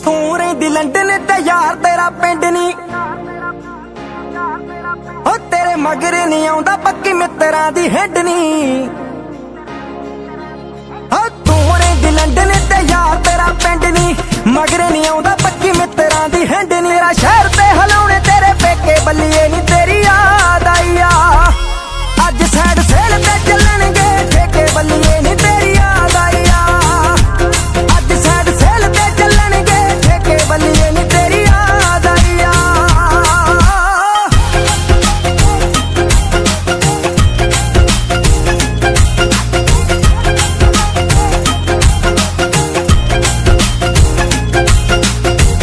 ਤੂੰ ਰਹਿੰਦੀ ਲੰਡਨ ਤੇ ਯਾਰ ਤੇਰਾ ਪਿੰਡ ਨੀ, ਹੋ ਤੇਰੇ ਮਗਰ ਨਹੀਂ ਆਉਂਦਾ ਪੱਕੀ ਮਿੱਤਰਾਂ ਦੀ ਹਿੱਡ ਨੀ। ਹੋ ਤੂੰ ਰਹਿੰਦੀ ਲੰਡਨ ਤੇ ਯਾਰ ਤੇਰਾ ਪਿੰਡ ਨੀ, ਮਗਰ ਨਹੀਂ ਆਉਂਦਾ ਪੱਕੀ ਮਿੱਤਰਾਂ ਦੀ ਹਿੱਡ ਨੀ। ਮੇਰਾ ਸ਼ਹਿਰ ਤੇ ਹਲਾਉਣੇ ਤੇਰੇ ਪੇਕੇ ਬੱਲੀਏ ਨੀ ਤੇਰੀ ਯਾਦ ਆਈ ਆ। ਅੱਜ ਸਾਈਡ ਸੇਲ ਤੇ ਚੱਲਣਗੇ ਠੇਕੇ ਬੱਲੀਏ ਨੀ ਤੇਰੀ ਯਾਦ ਆਈ ਆ। ਅੱਜ ਸਾਈਡ ਸੇਲ ਤੇ ਚੱਲਣਗੇ ਠੇਕੇ ਬੱਲੀਏ ਨੀ ਤੇਰੀ ਯਾਦ ਆਈ ਆ।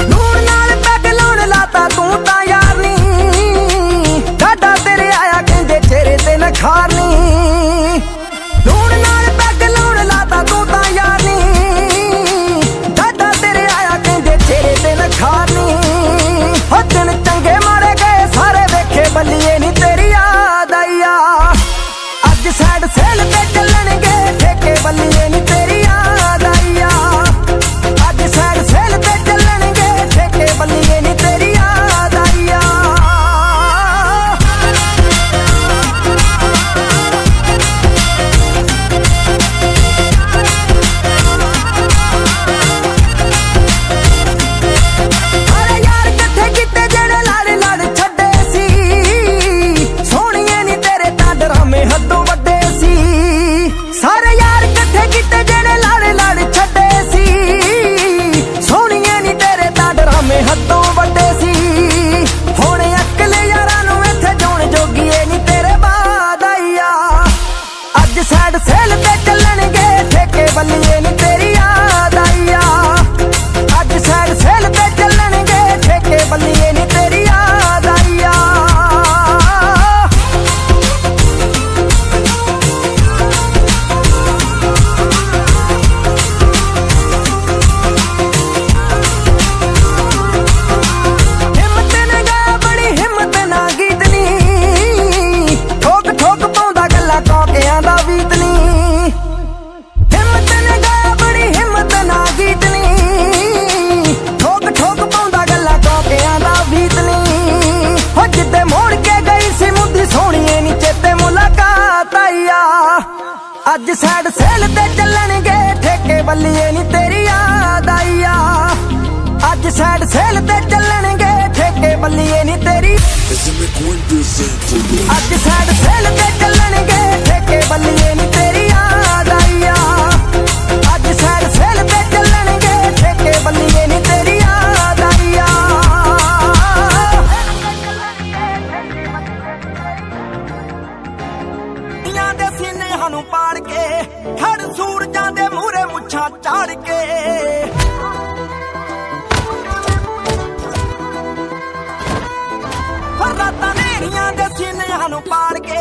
ਨੂਰ ਨਾਲ ਪੈਗ ਲਾਉਣ ਲਾਤਾ ਤੂੰ ਤਾਂ ਯਾਰ ਨੀ, ਡਾਡਾ ਤੇਰੇ ਆਇਆ ਕਹਿੰਦੇ ਚਿਹਰੇ ਤੇ ਨਖਾਰ ਨੀ। ਨੂਰ ਨਾਲ ਪੈਗ ਲਾਉਣ ਲਾਤਾ ਤੂੰ ਤਾਂ ਯਾਰ ਨੀ, ਡਾਡਾ ਤੇਰੇ ਆਇਆ ਕਹਿੰਦੇ ਚਿਹਰੇ ਤੇ ਨਖਾਰ ਨੀ। ਹੋ ਦਿਨ ਚੰਗੇ ਮਾਰੇ ਗਏ ਸਾਰੇ ਵੇਖੇ ਬੱਲੀਏ ਨੀ ਤੇਰੀ ਯਾਦ ਆਈ ਆ। ਅੱਜ ਸਾਈਡ ਸੇਲ ਤੇ ਚੱਲਣਗੇ ਠੇਕੇ ਬੱਲੀਏ ਨੀ ਤੇਰੀ ਯਾਦ ਆਈ ਆ। ਅੱਜ ਸਾਈਡ ਸੇਲ ਤੇ ਚੱਲਣਗੇ ਠੇਕੇ ਬੱਲੀਏ ਨੀ ਤੇਰੀ ਯਾਦ ਆਈ ਆ। ਅਰੇ ਯਾਰ ਕਿੱਥੇ ਕਿਤੇ ਜਿਹੜੇ ਲੜ ਲੜ ਛੱਡੇ ਸੀ, ਸੋਹਣੀਏ ਨੀ ਤੇਰੇ ਤਾਂ ਡਰਾਮੇ ਹੱਦੋਂ ਵੱਡੇ ਸੀ। ਸਾਰੇ ਯਾਰ ਕਿੱਥੇ ਕਿਤੇ ਜਿਹੜੇ ਲੜ ਲੜ ਛੱਡੇ ਸੀ, ਸੋਹਣੀਏ ਨੀ ਤੇਰੇ ਤਾਂ ਡਰਾਮੇ ਹੱਦੋਂ ਵੱਡੇ ਸੀ। ਹੁਣ ਅਕਲ ਯਾਰਾਂ ਨੂੰ ਇੱਥੇ ਜਾਣ ਜੋਗੀਏ ਨੀ ਤੇਰੇ ਬਾਦ ਆਈ ਆ। ਅੱਜ ਸਾਈਡ ਸੇਲ ਤੇ ਚੱਲਣਗੇ ਠੇਕੇ ਬੱਲੀਏ ਨੀ ਤੇਰੀ ਯਾਦ ਆਈ ਆ। ਅੱਜ ਸਾਈਡ ਸੇਲ ਤੇ ਚੱਲਣਗੇ ਠੇਕੇ ਬੱਲੀਏ ਨੀ ਤੇਰੀ ਯਾਦ ਆਈ ਆ। ਹਿੰਮਤ ਨੇ ਗਾ ਬੜੀ ਹਿੰਮਤ ਨਾ ਗੀਤ ਨੀ, ਠੋਕ ਠੋਕ ਪਾਉਂਦਾ ਗੱਲਾਂ ਕੌਕਿਆਂ ਦਾ ਵੀਤ ਨੀ। ਹਿੰਮਤ ਨੇ ਗਾ ਬੜੀ ਹਿੰਮਤ ਨਾ ਗੀਤ ਨੀ, ਠੋਕ ਠੋਕ ਪਾਉਂਦਾ ਗੱਲਾਂ ਕੌਕਿਆਂ ਦਾ ਵੀਤ ਨੀ। ਹੋ ਜਿੱਦੇ ਮੋੜ ਕੇ ਗਈ ਸੀ ਮੁੱਦੀ ਸੋਹਣੀਏ ਨੀ ਚੇਤੇ ਮੁਲਾਕਾਤ ਆਈ ਆ। ਅੱਜ ਸਾਈਡ ਸੇਲ ਤੇ ਚੱਲਣਗੇ ਠੇਕੇ ਬੱਲੀਏ ਨੀ ਤੇਰੀ ਯਾਦ ਆਈ ਆ। ਅੱਜ ਸਾਈਡ ਸੇਲ ਤੇ ਚੱਲਣਗੇ ਠੇਕੇ ਬੱਲੀਏ ਨੀ ਤੇਰੀ। ਅੱਜ ਸਾਈਡ ਸੇਲ ਤੇ ਚੱਲਣਗੇ ਠੇਕੇ ਬੱਲੀਏ ਨੀ ਤੇਰੀ ਯਾਦ ਆਈ ਆ। ਅੱਜ ਸਾਈਡ ਸੇਲ ਤੇ ਚੱਲਣਗੇ ਠੇਕੇ ਬੱਲੀਏ ਨੀ ਤੇਰੀ ਯਾਦ ਆਈ ਆ। ਦੀਆਂ ਦੇ ਸੀਨੇ ਸਾਨੂੰ ਪਾੜ ਕੇ, ਖੜ ਸੂਰਜਾਂ ਦੇ ਮੂਹਰੇ ਮੁੱਛਾਂ ਚਾੜ ਕੇ। ਰਾਤਾਂ ਨੇਰੀਆਂ ਦੇ ਸੀਨੇ ਸਾਨੂੰ ਪਾੜ ਕੇ,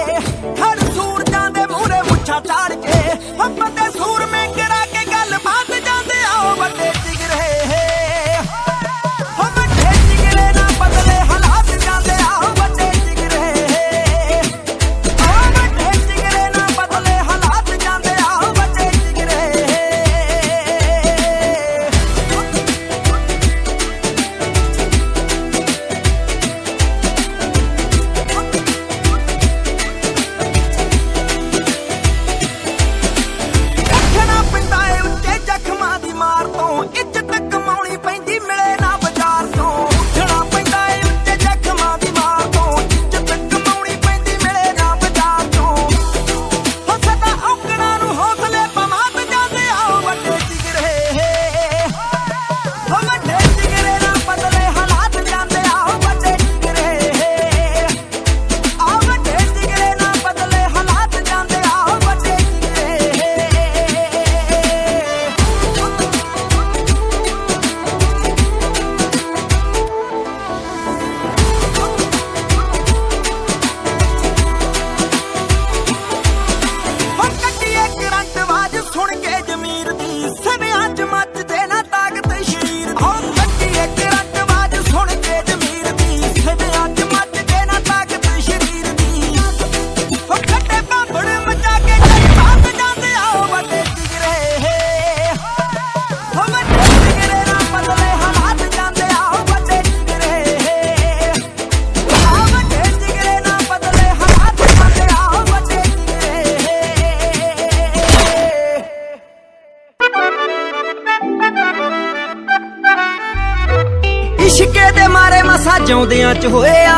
ਇਸ਼ਕੇ ਦੇ ਮਾਰੇ ਮਸਾ ਜਿਉਂਦਿਆਂ ਚ ਹੋਇਆ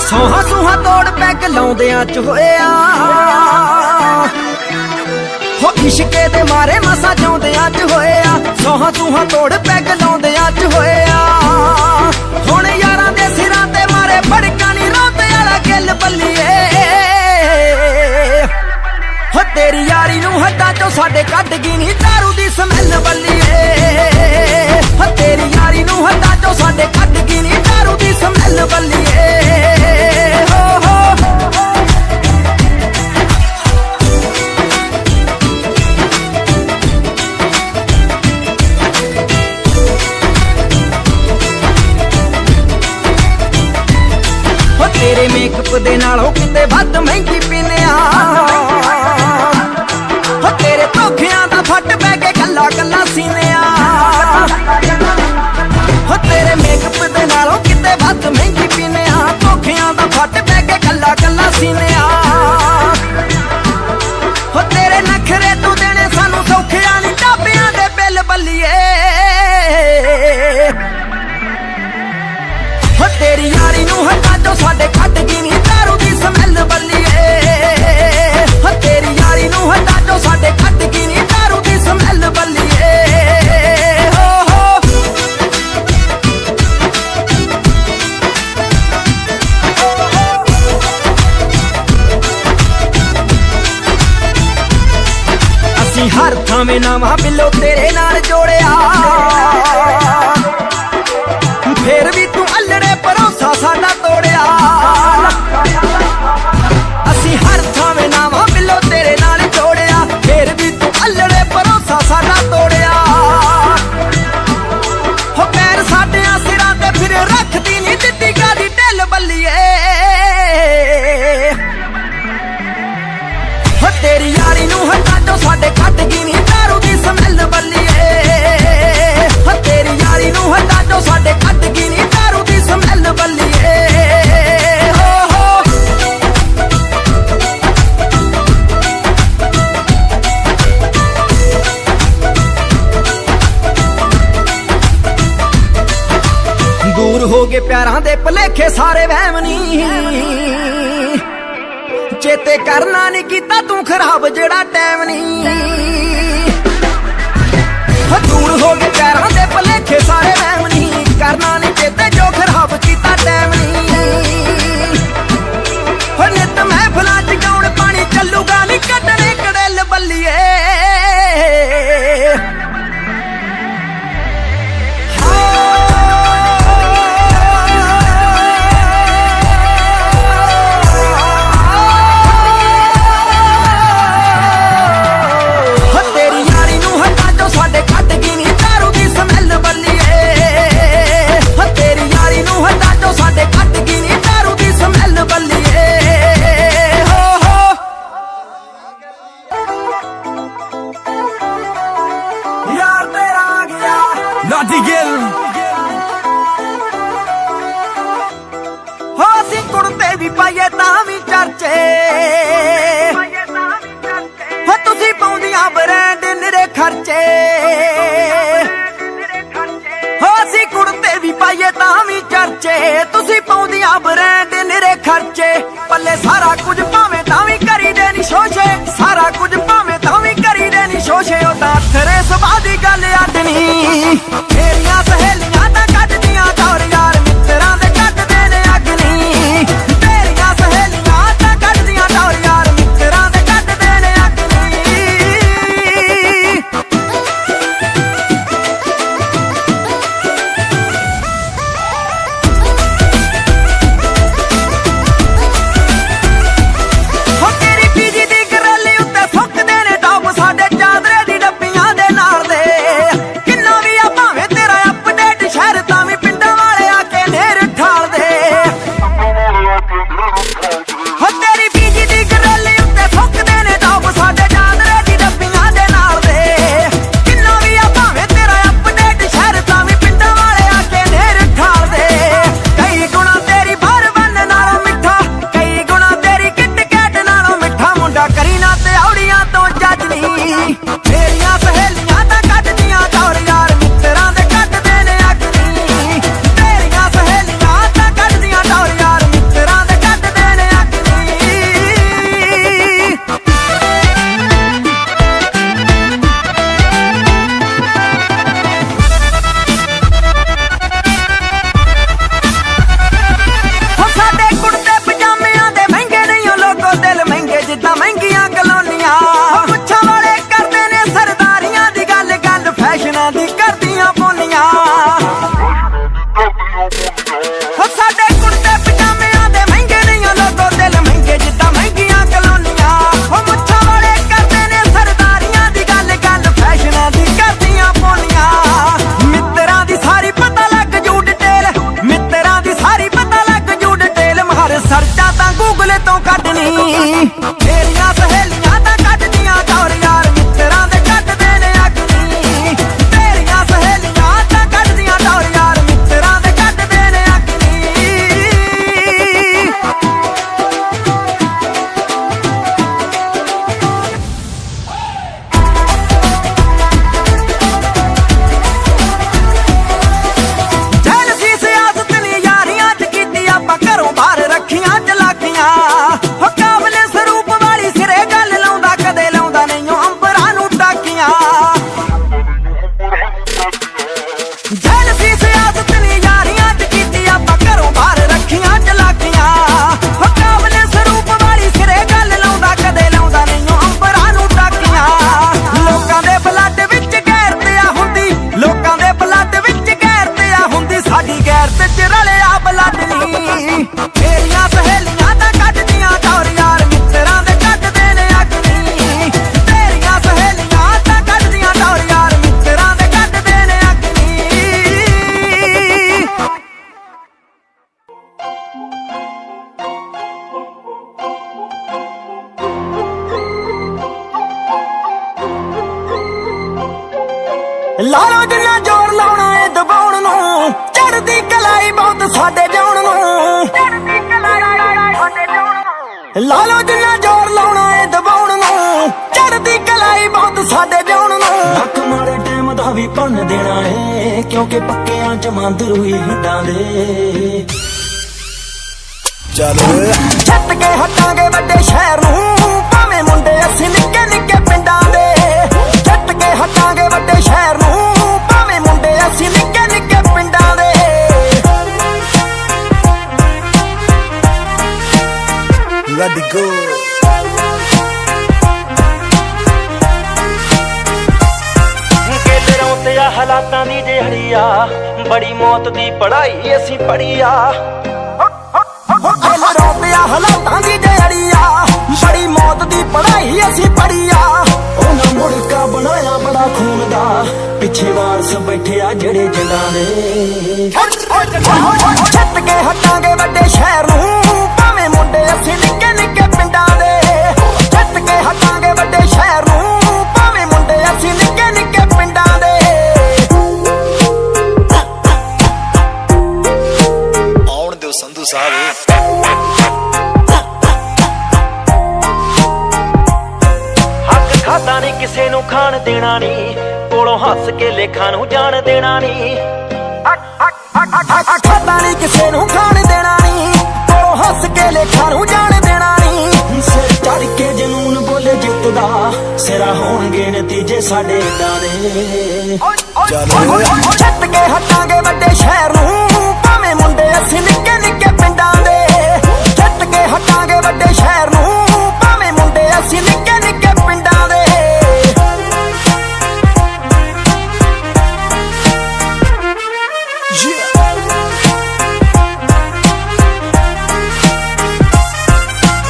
ਸੋਹਾ ਸੂਹਾ ਤੋੜ ਪੈਗ ਲਾਉਂਦਿਆਂ ਚ ਹੋਇਆ ਹੋ ਇਸ਼ਕੇ ਦੇ ਮਾਰੇ ਮਸਾ ਜਿਉਂਦਿਆਂ ਚ ਹੋਇਆ ਸੋਹਾ ਸੂਹਾ ਤੋੜ ਪੈਗ ਲਾਉਂਦਿਆਂ ਚ ਹੋਇਆ ਹੁਣ ਯਾਰਾਂ ਦੇ ਸਿਰਾਂ ਤੇ ਮਾਰੇ ਭੜਕਾਂ ਨੀ ਰੋਂਦੇ ਵਾਲਾ ਗਿੱਲ ਬੱਲੀਏ ਹੋ ਤੇਰੀ ਯਾਰੀ ਨੂੰ ਹੱਦਾਂ ਚੋਂ ਸਾਡੇ ਕੱਢ ਗਈ ਨੀ ਦਾਰੂ ਦੀ ਸਮੈਲ ਬੱਲੀਏ ਹੋ ਤੇਰੀ ਯਾਰੀ ਨੂੰ ਹੱਦਾਂ ਚੋਂ ਸਾਡੇ ਕੱਢ ਗਈ ਨੀ ਦਾਰੂ ਦੀ ਸਮੈਲ ਬੱਲੀਏ ਹੋ ਹੋ ਤੇਰੇ ਮੇਕਅਪ ਦੇ ਨਾਲੋਂ ਕਿਤੇ ਵੱਧ ਮਹਿੰਗੀ ਪੀਨੇ ਆ ਹੋ ਤੇਰੇ ਧੋਖਿਆਂ ਦਾ ਫੱਟ ਪੈ ਕੇ ਗੱਲਾਂ ਗੱਲਾਂ ਸੀਨੇ ਆ ਹੋ ਤੇਰੇ ਮੇਕਅਪ ਦੇ ਨਾਲੋਂ ਕਿਤੇ ਵੱਧ ਮਹਿੰਗੀ ਪੀਨੇ ਆ ਧੋਖਿਆਂ ਦਾ ਫੱਟ ਪੈ ਕੇ ਗੱਲਾਂ ਗੱਲਾਂ ਸੀਨੇ ਆ ਹੋ ਤੇਰੇ ਨਖਰੇ ਤੂੰ ਦੇਣੇ ਸਾਨੂੰ ਸੌਖਿਆ ਨਹੀਂ ਢਾਬਿਆਂ ਦੇ ਬਿੱਲ ਬੱਲੀਏ ਹੋ ਤੇਰੀ ਯਾਰੀ ਨੂੰ ਹੱਥਾਂ ਚੋਂ ਸਾਡੇ ਕੱਢ ਗਈ ਨੀ ਦਾਰੂ ਦੀ ਸਮੈਲ ਬੱਲੀਏ ਹੋ ਤੇਰੀ ਯਾਰੀ ਨੂੰ ਹੱਥਾਂ ਚੋਂ ਸਾਡੇ ਕੱਢ ਗਈ ਨੀ ਦਾਰੂ ਦੀ ਸਮੈਲ ਬੱਲੀਏ ਹੋ ਹੋ ਅਸੀਂ ਹਰ ਥਾਵੇਂ ਨਵਾਂ ਬਿੱਲੋ ਤੇਰੇ ਨਾਲ ਜੋੜਿਆ ਫੇਰ ਵੀ ਤੂੰ ਅਲੜੇ ਭਰੋਸਾ ਸਾਡਾ ਤੋੜਿਆ ਅਸੀਂ ਹਰ ਥਾਵੇਂ ਨਾਵਾਂ ਬਿੱਲੋ ਤੇਰੇ ਨਾਲ ਜੋੜਿਆ ਫੇਰ ਵੀ ਤੂੰ ਅਲੜੇ ਭਰੋਸਾ ਸਾਡਾ ਤੋੜਿਆ ਹੋ ਪੈਰ ਸਾਡਿਆਂ ਸਿਰਾਂ ਤੇ ਫਿਰ ਰੱਖਦੀ ਨਹੀਂ ਦਿੱਤੀ ਕਾਦੀ ਢਿੱਲ ਬੱਲੀਏ ਹੋ ਤੇਰੀ ਯਾਰੀ ਨੂੰ ਹੱਥਾਂ ਚੋਂ ਸਾਡੇ ਕੱਢ ਗਈ ਨਹੀਂ ਦਾਰੂ ਦੀ ਸਮੈਲ ਬੱਲੀਏ ਹੋ ਤੇਰੀ ਯਾਰੀ ਨੂੰ ਹੱਥਾਂ ਚੋਂ ਸਾਡੇ ਕੱਢ ਗਈ ਨਹੀਂ ਦਾਰੂ ਦੀ ਸਮੈਲ ਬੱਲੀਏ ਹੋ ਹੋ ਦੂਰ ਹੋ ਗਏ ਪਿਆਰਾਂ ਦੇ ਭੁਲੇਖੇ ਸਾਰੇ ਵਹਿਮ ਨੀ ਚੇਤੇ ਕਰਨਾ ਨਹੀਂ ਕੀਤਾ ਤੂੰ ਖਰਾਬ ਜਿਹੜਾ ਟਾਈਮ ਨਹੀਂ ਹੋ ਦੂਰ ਹੋ ਗਏ ਪਿਆਰਾਂ ਦੇ ਭੁਲੇਖੇ ਸਾਰੇ ਵਹਿਮ ਨਹੀਂ ਕਰਨਾ ਨਹੀਂ ਚੇਤੇ ਜੋ ਖਰਾਬ ਕੀਤਾ ਟਾਈਮ ਨਹੀਂ ਹੋ ਨਿੱਤ ਮਹਿਫਲਾਂ ਚ ਗਾਉਣ ਪਾਣੀ ਚੱਲੂਗਾ ਨਹੀਂ ਕੱਢਣੇ ਕੜੇਲ ਬੱਲੀਏ ਹੋ ਅਸੀਂ ਕੁੜਤੇ ਵੀ ਪਾਈਏ ਤਾਂ ਵੀ ਚਰਚੇ ਹੋ ਤੁਸੀਂ ਪਾਉਂਦੀਆਂ ਬ੍ਰਾਂਡ ਨਿਰੇ ਖਰਚੇ ਹੋ ਅਸੀਂ ਕੁੜਤੇ ਵੀ ਪਾਈਏ ਤਾਂ ਵੀ ਚਰਚੇ ਤੁਸੀਂ ਪਾਉਂਦੀਆਂ ਬ੍ਰਾਂਡ ਨਿਰੇ ਖਰਚੇ ਪੱਲੇ ਸਾਰਾ ਕੁਝ ਭਾਵੇਂ ਤਾਂ ਵੀ ਕਰੀਦੇ ਨੀ ਸ਼ੋਸ਼ੇ ਸਾਰਾ ਕੁਝ ਭਾਵੇਂ ਤਾਂ ਵੀ ਕਰੀਦੇ ਨੀ ਸ਼ੋਸ਼ੇ ਉਹ ਤਾਂ ਤੇਰੇ ਸੁਭਾਅ ਦੀ ਗੱਲ ਅੱਡ ਨੀ ਮੇਰੀਆਂ ਸਹੇਲੀਆਂ ਤਾਂ ਕੱਢਦੀਆਂ ਦੌਰ ਯਾਰ ਮਿੱਤਰਾਂ ਦੇ ਕੱਢਦੇ ਨੇ ਅੱਗ ਨੀ ਤੇਰੀਆਂ ਸਹੇਲੀਆਂ ਤਾਂ ਕੱਢਦੀਆਂ ਦੌਰ ਯਾਰ ਮਿੱਤਰਾਂ ਦੇ ਕੱਢਦੇ ਨੇ ਅੱਗ ਨੀ ਹੋ ਤੇਰੀ ਪੀਜੀ ਦੀ ਗਰੈਲੀ ਉੱਤੇ ਸੁੱਕਦੇ ਨੇ ਟੌਪ ਸਾਡੇ ਚਾਦਰੇ ਦੀ ਡੱਬੀਆਂ ਫੈਸ਼ਨਾਂ ਦੀ ਕਰਦੀਆਂ ਬੋਨੀਆਂ ਸਾਡੇ ਕੁੜਤੇ ਪਜਾਮਿਆਂ ਦੇ ਮਹਿੰਗੇ ਨਹੀਂ ਲੋਗੋ ਦਿਲ ਮਹਿੰਗੇ ਜਿੱਦਾਂ ਮਹਿੰਗੀਆਂ ਕਲੋਨੀਆਂ ਮੁੱਛਾਂ ਵਾਲੇ ਕਰਦੇ ਨੇ ਸਰਦਾਰੀਆਂ ਦੀ ਗੱਲ ਗੱਲ ਫੈਸ਼ਨਾਂ ਦੀ ਕਰਦੀਆਂ ਬੋਨੀਆਂ ਮਿੱਤਰਾਂ ਦੀ ਸਾਰੀ ਪਤਾ ਲੱਗ ਜੂ ਡਿਟੇਲ ਮਿੱਤਰਾਂ ਦੀ ਸਾਰੀ ਪਤਾ ਲੱਗ ਜੂ ਡਿਟੇਲ ਮਹਰ ਸਰਚਾ ਤਾਂ ਗੂਗਲ ਤੋਂ ਕੱਢਣੀ ਤੇਰੀਆਂ ਸਹੇਲੀਆਂ ਤਾਂ ਕੱਢਦੀਆਂ ਦੌਰ ਯਾਰ ਮਿੱਤਰਾਂ ਦੇ ਕੱਢਦੇ ਨੇ ਅਗਨੀ ਤੇਰੀਆਂ ਸਹੇਲੀਆਂ ਤਾਂ ਕੱਢਦੀਆਂ ਦੌਰ ਯਾਰ ਮਿੱਤਰਾਂ ਦੇ ਕੱਢਦੇ ਨੇ ਅਗਨੀ ਜੈਲ ਸੀ ਸਿਆਸਤ ਨੀ ਯਾਰੀਆਂ ਚ ਕੀਤੀ ਆਪਾਂ ਘਰੋਂ ਬਾਹਰ ਰੱਖੀਆਂ ਚਲਾਕੀਆਂ ਹੋ ਕਾਬਲੇ ਸਰੂਪ ਵਾਲੀ ਸਿਰੇ ਗੱਲ ਲਾਉਂਦਾ ਕਦੇ ਲਾਉਂਦਾ ਨਹੀਂ ਓ ਅੰਬਰਾਂ ਨੂੰ ਟਾਕੀਆਂ ਜੈਲ ਸੀ ਸਿਆਸਤ ਨੀ ਯਾਰੀਆਂ ਚ ਕੀਤੀ ਆਪਾਂ ਘਰੋਂ ਬਾਹਰ ਰੱਖੀਆਂ ਚਲਾਕੀਆਂ ਹੋ ਕਾਬਲੇ ਸਰੂਪ ਵਾਲੀ ਸਿਰੇ ਗੱਲ ਲਾਉਂਦਾ ਕਦੇ ਲਾਉਂਦਾ ਨਹੀਂ ਓ ਅੰਬਰਾਂ ਨੂੰ ਟਾਕੀਆਂ ਲੋਕਾਂ ਦੇ ਬਲੱਡ ਵਿੱਚ ਗੈਰਤ ਆ ਹੁੰਦੀ ਲੋਕਾਂ ਦੇ ਬਲੱਡ ਵਿੱਚ ਗੈਰਤ ਆ ਹੁੰਦੀ ਸਾਡੀ ਗੈਰਤ ਚ ਰਲਿਆ ਬਲੱਡ ਨਹੀਂ ਤੇਰੀਆਂ ਸਹੇਲੀਆਂ ਤਾਂ ਕੱਢਦੀਆਂ ਦੌਰ ਯਾਰ ਮਿੱਤਰਾਂ ਦੇ ਕੱਢਦੇ ਨੇ ਅਗਨੀ ਤੇਰੀਆਂ ਸਹੇਲੀਆਂ ਤਾਂ ਕੱਢਦੀਆਂ ਦੌਰ ਯਾਰ ਮਿੱਤਰਾਂ ਦੇ ਕੱਢਦੇ ਨੇ ਅਗਨੀ ਲਾ ਲੋ ਜਿੰਨਾ ਜ਼ੋਰ ਲਾਉਣਾ ਏ ਦਬਾਉਣ ਨੂੰ ਚੜਦੀ ਕਲਾਈ ਬਹੁਤ ਸਾਡੇ ਜਾਉਣ ਨੂੰ ਲਾ ਲੋ ਜਿੰਨਾ ਜ਼ੋਰ ਲਾਉਣਾ ਏ ਦਬਾਉਣ ਨੂੰ ਚੜਦੀ ਕਲਾਈ ਬਹੁਤ ਸਾਡੇ ਜਾਉਣ ਨੂੰ ਅੱਖ ਮਾਰੇ ਟਾਈਮ ਦਾ ਵੀ ਭੰਨ ਦੇਣਾ ਏ ਕਿਉਂਕਿ ਪੱਕਿਆਂ ਚ ਮੰਦਰ ਹੋਈ ਹਿੱਡਾਂ ਦੇ ਚੱਲ ਛੱਤ ਕੇ ਹਟਾਂਗੇ ਵੱਡੇ ਸ਼ਹਿਰ ਨੂੰ ਭਾਵੇਂ ਮੁੰਡੇ ਅਸੀਂ ਨਿੱਕੇ ਨਿੱਕੇ ਪਿੰਡਾਂ ਦੇ ਛੱਤ ਕੇ ਹਟਾਂਗੇ ਵੱਡੇ ਸ਼ਹਿਰ ਨੂੰ ਭਾਵੇਂ ਮੁੰਡੇ ਅਸੀਂ ਨਿੱਕੇ ਨਿੱਕੇ ਪਿੰਡਾਂ ਦੇ let it go ਗੇਲਰਾਂ ਤੇ ਆ ਹਾਲਾਤਾਂ ਦੀ ਜਿਹੜੀ ਆ ਬੜੀ ਮੌਤ ਦੀ ਪੜ੍ਹਾਈ ਅਸੀਂ ਪੜ੍ਹੀ ਆ ਰੋਪਿਆ ਹਾਲਾਤਾਂ ਦੀ ਜਿਹੜੀ ਆ ਬੜੀ ਮੌਤ ਦੀ ਪੜ੍ਹਾਈ ਅਸੀਂ ਪੜ੍ਹੀ ਆ ਉਹਨਾਂ ਮੁੜਕਾ ਬਣਾਇਆ ਬੜਾ ਖੂਨ ਦਾ ਪਿੱਛੇ ਵਾਰਸ ਬੈਠਿਆ ਜਿਹੜੇ ਜਿੰਦਾਂ ਦੇ ਛੱਤ ਕੇ ਹਟਾਂਗੇ ਵੱਡੇ ਸ਼ਹਿਰ ਨੂੰ ਭਾਵੇਂ ਮੁੰਡੇ ਅਸੀਂ ਨਿੱਕੇ ਨਿੱਕੇ ਪਿੰਡਾਂ ਦੇ ਛੱਤ ਕੇ ਹਟਾਂਗੇ ਵੱਡੇ ਸ਼ਹਿਰ ਨੂੰ ਭਾਵੇਂ ਮੁੰਡੇ ਅਸੀਂ ਨਿੱਕੇ ਨਿੱਕੇ ਪਿੰਡਾਂ ਦੇ ਆਉਣ ਦਿਓ ਸੰਧੂ ਸਾਹਿਬ ਹੱਕ ਖਾਦਾ ਨਹੀਂ ਕਿਸੇ ਨੂੰ ਖਾਣ ਦੇਣਾ ਨਹੀਂ ਕੋਲੋਂ ਹੱਸ ਕੇ ਲੇਖਾਂ ਨੂੰ ਜਾਣ ਦੇਣਾ ਨਹੀਂ ਖਾਦਾ ਨਹੀਂ ਕਿਸੇ ਨੂੰ ਖਾਣ ਦੇਣਾ ਨਹੀਂ ਕੋਲੋਂ ਹੱਸ ਕੇ ਲੇਖਾਂ ਨੂੰ ਜਾਣ ਦੇਣਾ ਨਹੀਂ ਸਿਰ ਚੜ ਕੇ ਜਨੂਨ ਬੋਲੇ ਜਿੱਤਦਾ ਸਿਰਾ ਹੋਣਗੇ ਨਤੀਜੇ ਸਾਡੇ ਇਦਾਂ ਦੇ ਚੱਲ ਛੱਤ ਕੇ ਹਟਾਂਗੇ ਵੱਡੇ ਸ਼ਹਿਰ ਨੂੰ ਭਾਵੇਂ ਮੁੰਡੇ ਅਸੀਂ ਨਿੱਕੇ ਨਿੱਕੇ ਪਿੰਡਾਂ ਦੇ ਛੱਤ ਕੇ ਹਟਾਂਗੇ ਵੱਡੇ ਸ਼ਹਿਰ ਨੂੰ ਭਾਵੇਂ ਮੁੰਡੇ ਅਸੀਂ ਨਿੱਕੇ ਨਿੱਕੇ ਪਿੰਡਾਂ ਦੇ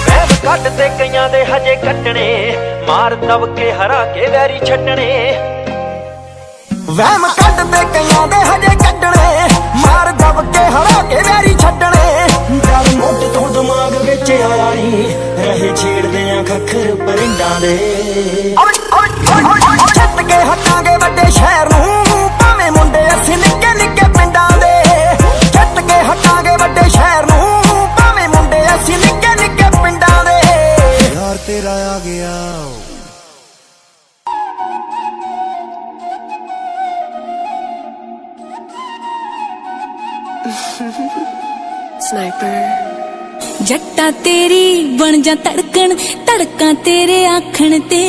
ਵਹਿਮ ਕੱਢ ਤੇ ਕਈਆਂ ਦੇ ਹਜੇ ਕੱਟਣੇ ਮਾਰ ਦਬ ਕੇ ਹਰਾ ਕੇ ਵੈਰੀ ਛੱਡਣੇ ਵਹਿਮ ਕੱਢ ਤੇ ਕਈਆਂ ਦੇ ਹਜੇ ਕੱਢਣੇ ਮਾਰ ਦਬ ਕੇ ਹਰਾ ਕੇ ਵੈਰੀ ਛੱਡਣੇ ਡਰ ਮੁੱਢ ਤੋਂ ਦਿਮਾਗ ਵਿੱਚ ਆਇਆ ਨਹੀਂ ਰਹੇ ਛੇੜਦੇ ਆ ਖੱਖਰ ਪਰਿੰਡਾਂ ਦੇ ਛੱਤ ਕੇ ਹਟਾਂਗੇ ਵੱਡੇ ਸ਼ਹਿਰ ਨੂੰ ਭਾਵੇਂ ਮੁੰਡੇ ਅਸੀਂ ਨਿੱਕੇ ਨਿੱਕੇ ਪਿੰਡਾਂ ਦੇ ਛੱਤ ਕੇ ਹਟਾਂਗੇ ਵੱਡੇ ਸ਼ਹਿਰ ਨੂੰ ਭਾਵੇਂ ਮੁੰਡੇ ਅਸੀਂ ਨਿੱਕੇ ਨਿੱਕੇ ਪਿੰਡਾਂ ਦੇ ਯਾਰ ਤੇਰਾ ਆ ਗਿਆ ਸਨਾਈਪਰ ਜੱਟਾ ਤੇਰੀ ਬਣ ਜਾ ਧੜਕਣ ਧੜਕਾਂ ਤੇਰੇ ਆਖਣ ਤੇ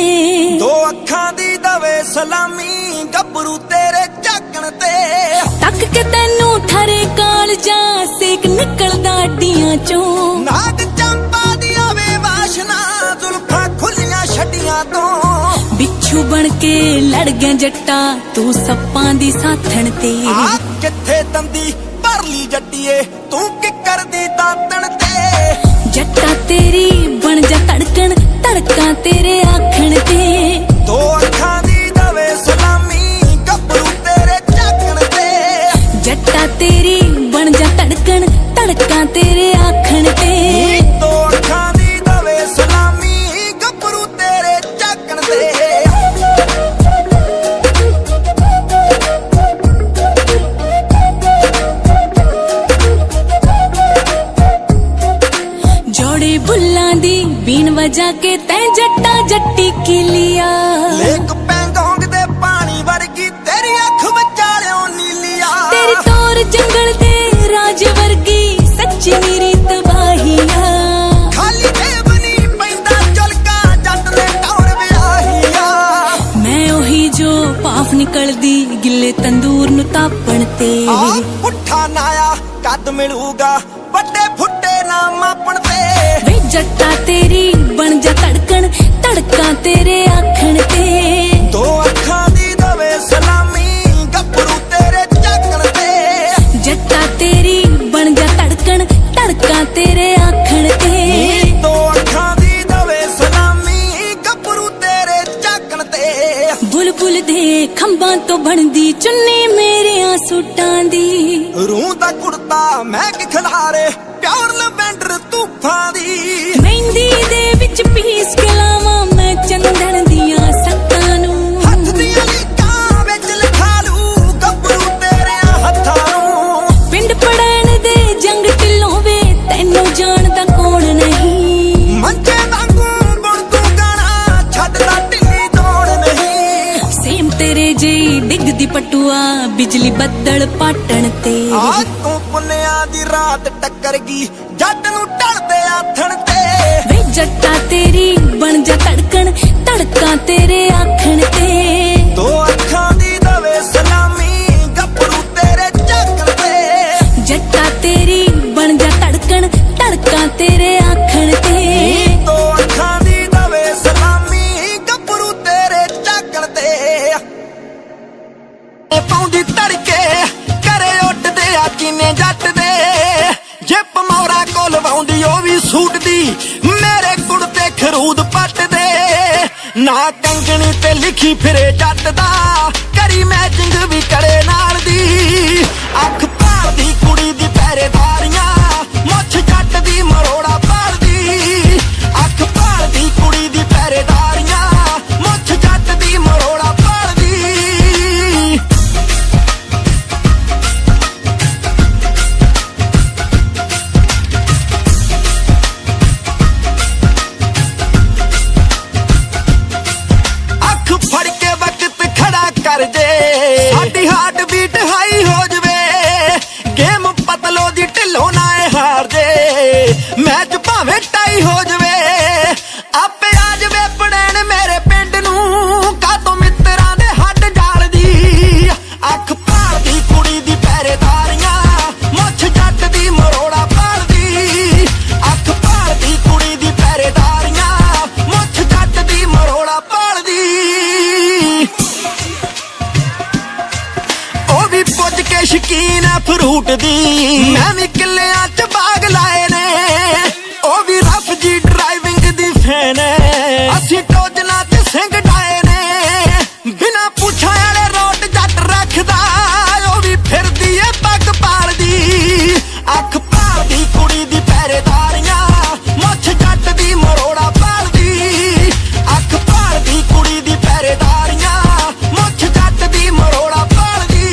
ਦੋ ਅੱਖਾਂ ਦੀ ਦਵੇ ਸਲਾਮੀ ਗੱਭਰੂ ਤੇਰੇ ਝਾਕਣ ਤੇ ਤੱਕ ਕੇ ਤੈਨੂੰ ਠਰੇ ਕਾਲ ਜਾ ਸੇਕ ਨਿਕਲਦਾ ਅੱਡੀਆਂ ਚੋਂ ਨਾਗ ਚੰਪਾ ਦੀ ਆਵੇ ਵਾਸ਼ਨਾ ਜ਼ੁਲਫਾਂ ਖੁੱਲੀਆਂ ਛੱਡੀਆਂ ਤੋਂ ਬਿੱਛੂ ਬਣ ਕੇ ਲੜ ਗਿਆ ਜੱਟਾ ਤੂੰ ਸੱਪਾਂ ਦੀ ਸਾਥਣ ਤੇ। ਆ ਕਿੱਥੇ ਤੰਦੀ ਭਰ ਲਈ ਜੱਟੀਏ ਤੂੰ ਕਿੱਕਰ ਦੀ ਦਾਤਣ ਤੇ। ਜੱਟਾ ਤੇਰੀ ਬਣ ਜਾ ਧੜਕਣ ਧੜਕਾਂ ਤੇਰੇ ਆਖਣ ਤੇ। ਦੋ ਅੱਖਾਂ ਦੀ ਦਵੇ ਸਲਾਮੀ ਗੱਭਰੂ ਤੇਰੇ ਝਾਕਣ ਤੇ। ਜੱਟਾ ਤੇਰੀ ਬਣ ਜਾ ਧੜਕਣ ਧੜਕਾਂ ਤੇਰੇ ਆਖਣ ਤੇ। ਦੋ ਅੱਖਾਂ ਦੀ ਦਵੇ ਸਲਾਮੀ ਗੱਭਰੂ ਤੇਰੇ ਝਾਕਣ ਤੇ। ਜੋੜੇ ਬੁੱਲਾਂ ਦੀ ਬੀਨ ਵਜਾ ਕੇ ਤੈਂ ਜੱਟਾ ਜੱਟੀ ਕੀ ਲਿਆ। ਲੇਕ ਪੈਂਗੋਂਗ ਦੇ ਪਾਣੀ ਵਰਗੀ ਤੇਰੀ ਅੱਖ ਵਿਚਾਲਿਓਂ ਨੀਲੀਆ। ਤੇਰੀ ਤੋਰ ਜੰਗਲ ਦੇ ਰਾਜ ਵਰਗੀ ਸੱਚੀ ਮੇਰੀ ਤਬਾਹੀਆ। ਖਾਲੀ ਜੇਬ ਨੀ ਪੈਂਦਾ ਝਲਕਾ ਜੱਟ ਨੇ ਟੌਰ ਵਿਆਹੀਆ। ਮੈਂ ਉਹੀ ਜੋ ਭਾਫ ਨਿਕਲਦੀ ਗਿੱਲੇ ਤੰਦੂਰ ਨੂੰ ਤਾਪਣ ਤੇ। ਆ ਪੁੱਠਾ ਨਾਇਆ ਕੱਦ ਮਿਲੂਗਾ ਵੱਡੇ ਫੁੱਟੇ ਨਾ ਮਾਪਣ ਤੇ। ਵੇ ਜੱਟਾ ਤੇਰੀ ਬਣ ਜਾ ਧੜਕਣ ਧੜਕਾਂ ਤੇਰੇ ਆਖਣ ਤੇ। ਦੋ ਅੱਖਾਂ ਦੀ ਦਵੇ ਸਲਾਮੀ ਗੱਭਰੂ ਤੇਰੇ ਝਾਕਣ ਤੇ। ਜੱਟਾ ਤੇਰੀ ਬਣ ਜਾ ਧੜਕਣ ਧੜਕਾਂ ਤੇਰੇ ਆਖਣ ਤੇ। ਦੋ ਅੱਖਾਂ ਦੀ ਦਵੇ ਸਲਾਮੀ ਗੱਭਰੂ ਤੇਰੇ ਝਾਕਣ ਤੇ। ਬੁਲਬੁਲ ਦੇ ਖੰਭਾਂ ਤੋਂ ਬਣਦੀ ਚੁੰਨੀ ਮੇਰਿਆਂ ਸੂਟਾਂ ਦੀ। ਰੂਹ ਦਾ ਕੁੜਤਾ ਮੈਂ ਕਿ ਖਿਲਾਰੇ ਪਿਆਰ ਲਵੈਂਡਰ ਤੂਫਾਂ ਦੀ। ਮਹਿੰਦੀ ਦੇ ਵਿੱਚ ਪੀਸ ਕੇ ਲਾਵਾਂ ਮੈਂ ਚੰਦਨ ਦੀਆਂ ਸੱਤਾਂ ਨੂੰ। ਹੱਥ ਦੀਆਂ ਲੀਕਾਂ ਵਿੱਚ ਲਿਖਾ ਲੂ ਗੱਭਰੂ ਤੇਰਿਆਂ ਹੱਥਾਂ ਨੂੰ। ਪਿੰਡ ਪੜਨ ਦੇ ਜੰਗ ਢਿੱਲੋਂ ਵੇ ਤੈਨੂੰ ਜਾਣਦਾ ਕੌਣ ਨਹੀਂ। ਮੰਜੇ ਵਾਂਗੂ ਗੁਣ ਤੂੰ ਗਾਣਾ ਛੱਡਦਾ ਢਿੱਲੀ ਦੌੜ ਨਹੀਂ। ਸੇਮ ਤੇਰੇ ਜਿਹੀ ਡਿੱਗਦੀ ਪਟੂਆ ਬਿਜਲੀ ਬੱਦਲ ਪਾਟਣ ਤੇ। ਆ ਤੂੰ ਪੁੰਨਿਆਂ ਦੀ ਰਾਤ ਟੱਕਰ ਗਈ ਜੱਟ ਨੂੰ ਢਲਦੇ ਆਥਣ ਤੇ। ਵੇ ਜੱਟਾ ਤੇਰੀ ਬਣ ਜਾ ਧੜਕਣ ਧੜਕਾਂ ਤੇਰੇ ਆਖਣ ਤੇ। ਦੋ ਅੱਖਾਂ ਦੀ ਦਵੇ ਸਲਾਮੀ ਗੱਭਰੂ ਤੇਰੇ ਝਾਕਣ ਤੇ। ਜੱਟਾ ਤੇਰੀ ਬਣ ਜਾ ਧੜਕਣ ਧੜਕਾਂ ਤੇਰੇ ਆਖਣ ਤੇ। ਦੋ ਅੱਖਾਂ ਦੀ ਦਵੇ ਸਲਾਮੀ ਗੱਭਰੂ ਤੇਰੇ ਝਾਕਣ ਤੇ। ਇਹ ਪਾਉਂਦੀ ਤੜਕੇ ਘਰੇ ਉੱਡਦੇ ਆ ਕਿਨੇ ਜੱਟ ਦੇ। ਜੇ ਪਮੌਰਾ ਕੋਲ ਵਾਉਂਦੀ ਉਹ ਵੀ ਸੂਟ ਦੀ ਮੇਰੇ ਕੁੜਤੇ ਖਰੂਦ ਪੱਟ ਦੇ। ਨਾ ਕੰਗਣੀ ਤੇ ਲਿਖੀ ਫਿਰੇ ਜੱਟ ਦਾ ਕਰੀ ਮੈਚਿੰਗ ਵੀ ਕੜੇ ਨਾਲ ਦੀ। ਅੱਖ ਭਾਲਦੀ ਕੁੜੀ ਦੀ ਪਹਿਰੇਦਾਰੀਆਂ ਮੁੱਛ ਜੱਟ ਦੀ ਮਰੋੜਾ ਭਾਲਦੀ। ਅੱਖ ਭਾਲਦੀ ਕੁੜੀ ਦੀ ਪਹਿਰੇਦਾਰੀਆਂ ਮੁੱਛ ਜੱਟ ਦੀ ਮਰੋੜਾ ਭਾਲਦੀ। ਅੱਖ ਫੜ ਕੇ ਵਕਤ ਖੜਾ ਕਰ ਜੇ ਸਾਡੀ ਹਾਰਟ ਬੀਟ ਹਾਈ ਹੋ ਜਵੇ। ਗੇਮ ਪਤਲੋ ਦੀ ਢਿੱਲੋਂ ਨਾ ਹਾਰ ਜੇ ਮੈਚ ਭਾਵੇਂ ਟਾਈ ਹੋ ਜਵੇ। ਆਪੇ ਆ ਜਵੇ ਪੜੈਣ ਮੇਰੇ ਪਿੰਡ ਨੂੰ ਕਾਤੋਂ ਮਿੱਤਰਾਂ ਦੇ ਹੱਡ ਜਾਲਦੀ। ਅੱਖ ਭਾਲਦੀ ਕੁੜੀ ਦੀ ਪਹਿਰੇਦਾਰੀਆਂ ਮੁੱਛ ਜੱਟ ਦੀ ਮਰੋੜਾ ਭਾਲਦੀ। ਅੱਖ ਭਾਲਦੀ ਕੁੜੀ ਦੀ ਪਹਿਰੇਦਾਰੀਆਂ ਮੁੱਛ ਜੱਟ ਦੀ ਮਰੋੜਾ ਭਾਲਦੀ। ਉਹ ਵੀ ਪੁੱਜ ਕੇ ਸ਼ਕੀਨ ਆ ਫਰੂਟ ਦੀ ਮੈਂ ਵੀ ਕਿੱਲਿਆਂ ਚ ਬਾਗ ਲਾਏ ਨੇ। ਉਹ ਵੀ ਰਫ ਜੀ ਡਰਾਈਵਿੰਗ ਦੀ ਫੈਨ ਹੈ ਅਸੀਂ ਟੋਜਨਾ ਚ ਸਿੰਘ ਡਾਏ ਨੇ। ਬਿਨਾ ਪੁੱਛਾਂ ਵਾਲੇ ਰੋਟ ਜੱਟ ਰੱਖਦਾ ਉਹ ਵੀ ਫਿਰਦੀ ਏ ਪੱਗ ਪਾਲਦੀ। ਅੱਖ ਭਾਲਦੀ ਕੁੜੀ ਦੀ ਪਹਿਰੇਦਾਰੀਆਂ ਮੁੱਛ ਜੱਟ ਦੀ ਮਰੋੜਾ ਭਾਲਦੀ। ਅੱਖ ਭਾਲਦੀ ਕੁੜੀ ਦੀ ਪਹਿਰੇਦਾਰੀਆਂ ਮੁੱਛ ਜੱਟ ਦੀ ਮਰੋੜਾ ਭਾਲਦੀ।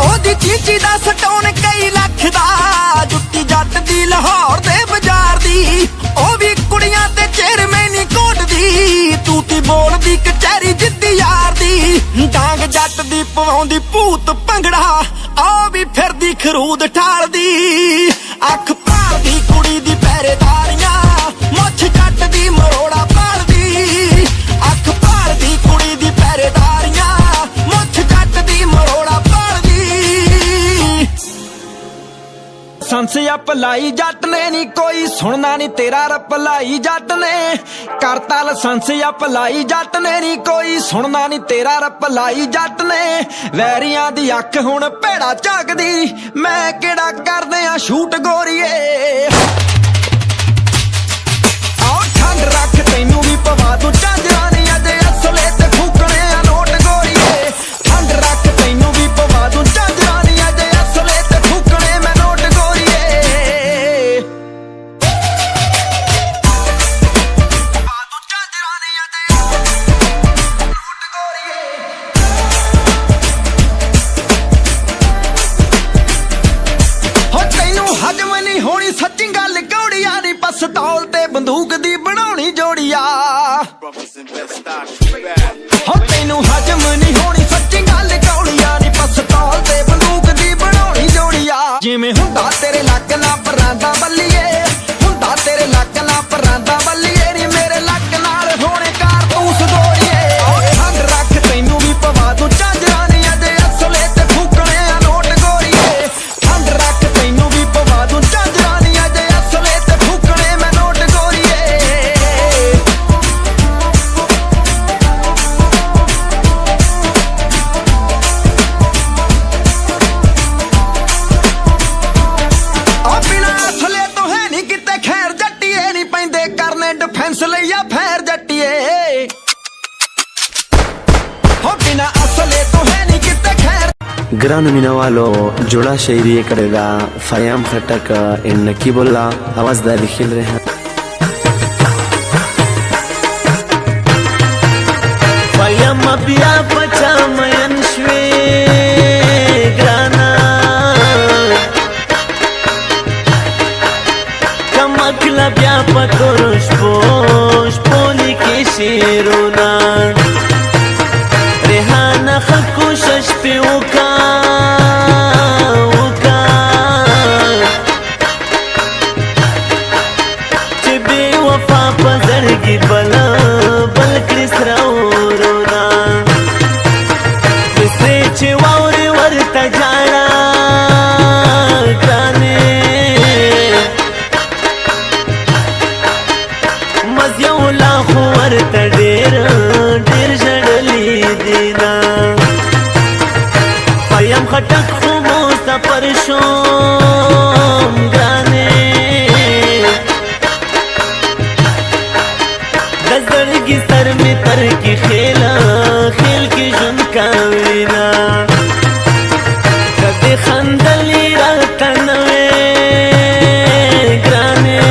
ਉਹਦੀ ਚੀਚੀ ਦਾ ਸਟੋਨ ਕਈ ਲੱਖ ਦਾ ਜੁੱਤੀ ਜੱਟ ਦੀ ਲਾਹੌਰ ਦੇ ਬਾਜ਼ਾਰ ਦੀ। ਉਹ ਵੀ ਕੁੜੀਆਂ ਤੇ ਚੇਅਰਮੈਨੀ ਕੋਟ ਦੀ ਤੂਤੀ ਬੋਲਦੀ ਕਚਹਿਰੀ ਜਿੱਦੀ ਯਾਰ ਦੀ। ਡਾਂਗ ਜੱਟ ਦੀ ਪਵਾਉਂਦੀ ਭੂਤ ਭੰਗੜਾ ਉਹ ਵੀ ਫਿਰਦੀ ਖਰੂਦ ਠਾਲਦੀ। ਅੱਖ ਭਾਲਦੀ ਕੁੜੀ ਦੀ ਪਹਿਰੇਦਾਰੀਆਂ ਮੁੱਛ ਜੱਟ ਦੀ ਮਰੋੜਾ ਭਾਲਦੀ। ਅੱਖ ਭਾਲਦੀ ਕੁੜੀ ਦੀ ਪਹਿਰੇਦਾਰੀਆਂ ਮੁੱਛ ਜੱਟ ਦੀ ਮਰੋੜਾ ਲਾਇਸੈਂਸ ਅਪਲਾਈ ਜੱਟ ਨੇ ਨੀ ਕੋਈ ਸੁਣਨਾ ਨੀ ਤੇਰਾ ਰਪਲਾਈ ਜੱਟ ਨੇ ਕਰਤਾ ਲਾਇਸੈਂਸ ਅਪਲਾਈ ਜੱਟ ਨੇ ਨੀ ਕੋਈ ਸੁਣਨਾ ਨੀ ਤੇਰਾ ਰਪਲਾਈ ਜੱਟ ਨੇ ਵੈਰੀਆਂ ਦੀ ਅੱਖ ਹੁਣ ਭੇੜਾ ਝਾਕਦੀ ਮੈਂ ਕਿਹੜਾ ਕਰਦੇ ਆ ਸ਼ੂਟ ਗੋਰੀਏ ਆਓ ਠੰਡ ਰੱਖ ਤੈਨੂੰ ਵੀ ਪਵਾ ਦੂੰ ਝਾਂਜਰਾਂ ਨੀ ਅਜੇ ਅਸਲੇ ਤੇ ਫੂਕਣੇ ਆ ਨੋਟ ਗੋਰੀਏ ਠੰਡ ਰੱਖ ਤੈਨੂੰ ਵੀ ਪਵਾ ਦੂੰ ਝਾਂਜਰਾਂ ਨੀ ਅਜੇ ਅਸਲੇ ਤੇ ਫੂਕਣੇ ਮੈਂ ਨੋਟ ਗੋਰੀਏ ਪਵਾ ਦੂੰ ਝਾਂਜਰਾਂ ਨੀ ਅਜੇ ਨੋਟ ਗੋਰੀਏ ਹੋ ਤੈਨੂੰ ਹਜਮ ਨਹੀਂ ਹੋਣੀ ਸੱਚੀ ਗੱਲ ਕੌੜੀਆਂ ਨੀ ਪਸਤੌਲ ਤੇ ਬੰਦੂਕ ਦੀ ਬਣਾਉਣੀ ਜੋੜੀਆ ਹੋ ਤੈਨੂੰ ਹਜਮ ਨਹੀਂ ਹੋਣੀ ਸੱਚੀ ਗੱਲ ਕੌੜੀਆਂ ਨੀ ਪਸਤੌਲ ਤੇ ਬੰਦੂਕ ਦੀ ਬਣਾਉਣੀ ਜੋੜੀਆ ਜਿਵੇਂ ਹੁੰਦਾ ਤੇਰੇ ਲੱਕ ਨਾ ਪਰਾਂਦਾ ਬੱਲੀਏ ਹੁੰਦਾ ਤੇਰੇ ਲੱਕ ਨਾ ਪਰਾਂਦਾ ਬੱਲੀਏ ਨੀ ਮੇਰੇ ਲੱਕ ਨਾਲ ਹੋਣੇ ਕਾਰਤੂਸ ਗੋਰੀਏ ਠੰਡ ਰੱਖ ਤੈਨੂੰ ਵੀ ਪਵਾ ਦੂੰ ਝਾਂਜਰਾਂ ਨੀ ਅਜੇ ਅਸਲੇ ਤੇ ਫੂਕਣੇ ਆ ਨੋਟ ਗੋਰੀਏ ਠੰਡ ਰੱਖ ਤੈਨੂੰ ਵੀ ਪਵਾ ਦੂੰ ਝਾਂਜਰਾਂ ਨੀ ਅਜੇ ਅਸਲੇ ਤੇ ਫੂਕਣੇ ਮੈਂ ਨੋਟ ਗੋਰੀਏ ਆ ਬਿਨਾਂ ਅਸਲੇ ਤੋਂ ਹੈ ਨੀ ਕਿਤੇ ਖੈਰ ਜੱਟੀਏ ਨੀ ਪੈਂਦੇ ਕਰਨੇ ਡਿਫੈਂਸ ਲਈ ਆ ਫੈਰ ਜੱਟੀਏ ਹੋ ਬਿਨਾਂ ਅਸਲੇ ਤੋਂ ਹੈ ਨੀ ਕਿਤੇ ਖੈਰ ګرانو مینوالو جوړه شاعري یې کړې ده فیام خټک ان نقیب الله اواز د لیکل ریحان فیم بیا پچا مین شوی ګرانا کمکلا بیا پتورش پوش پولی کی شیرونا ریحانه خکوشش پی وکا چی بی وفا پزرگی بلا بل کرس راورونا بسری چی واوری ورطا جانا گرانے مزیو لاخو ورطا دیر دیر جڑلی دینا فیم خټک خو مو سفر شوم ګرانې د زړګي سر مې تر کې خیل کې ژوند کاوینا کدې خندلې راته نه وې ګرانې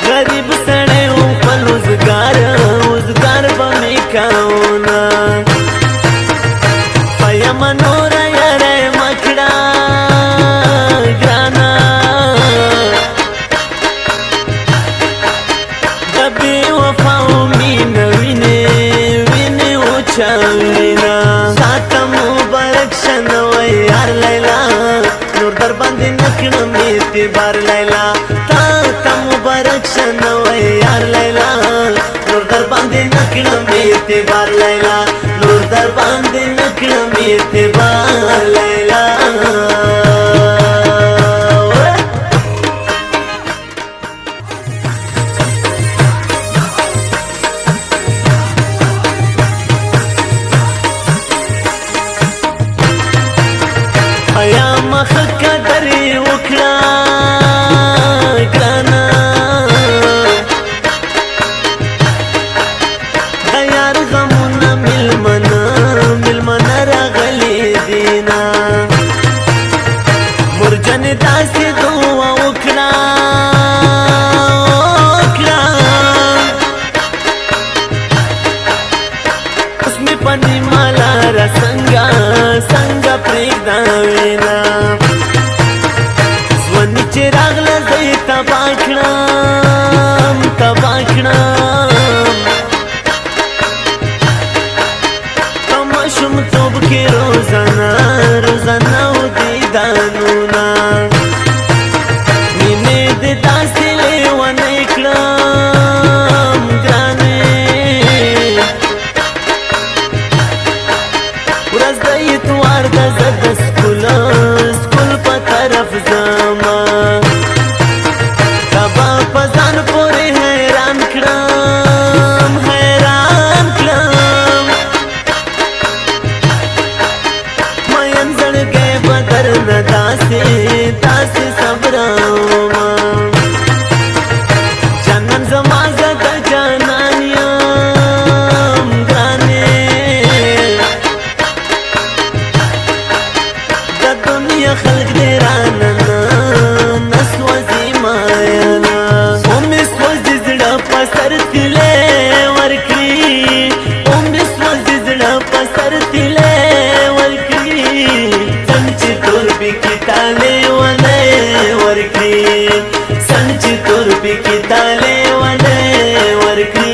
غریب سړی و خپل روزګار به مې کاونا فیم نور یاره مکړه ګرانا د بې وفاو مینه وینې وچاوینا ساته مبارک شه نوی یار لیلا نور در باندې نه کړم اعتبار لیلا تا ته مبارک شه نوی یار لیلا نور در باندې نه کړم اعتبار لیلا نور در باندې نه کړم اعتبار لیلا ایا مخ قدر وکړه ګرانا د یار غمونه ملمنه راغلي دینا مرجن داسې دعا وکړه اوس مې پنې مالا را څنګه پرېږده وینا ځواني چې راغله زه یې تباه کړم په ماشومتوب کې روزانه و دیدانونه مینې دې داسې لیونی کړم ګرانې ورځ د اتوار ده زه د سکول په طرف زما تبا په ځان پورې حیران کړم مین زړګی به درنه داسې صبرومه جانان زما زه د جانان یم ګرانې د دنیا خلق دې رانه نه سوځي مایله ومې سوځي زړه په سر تیلې ورکړي ومې سوځي زړه په سر تیلې ورکړي څنګ چې تور پکې تالې ونه ورکړي څنګ چې تور پکې تالې ونه ورکړي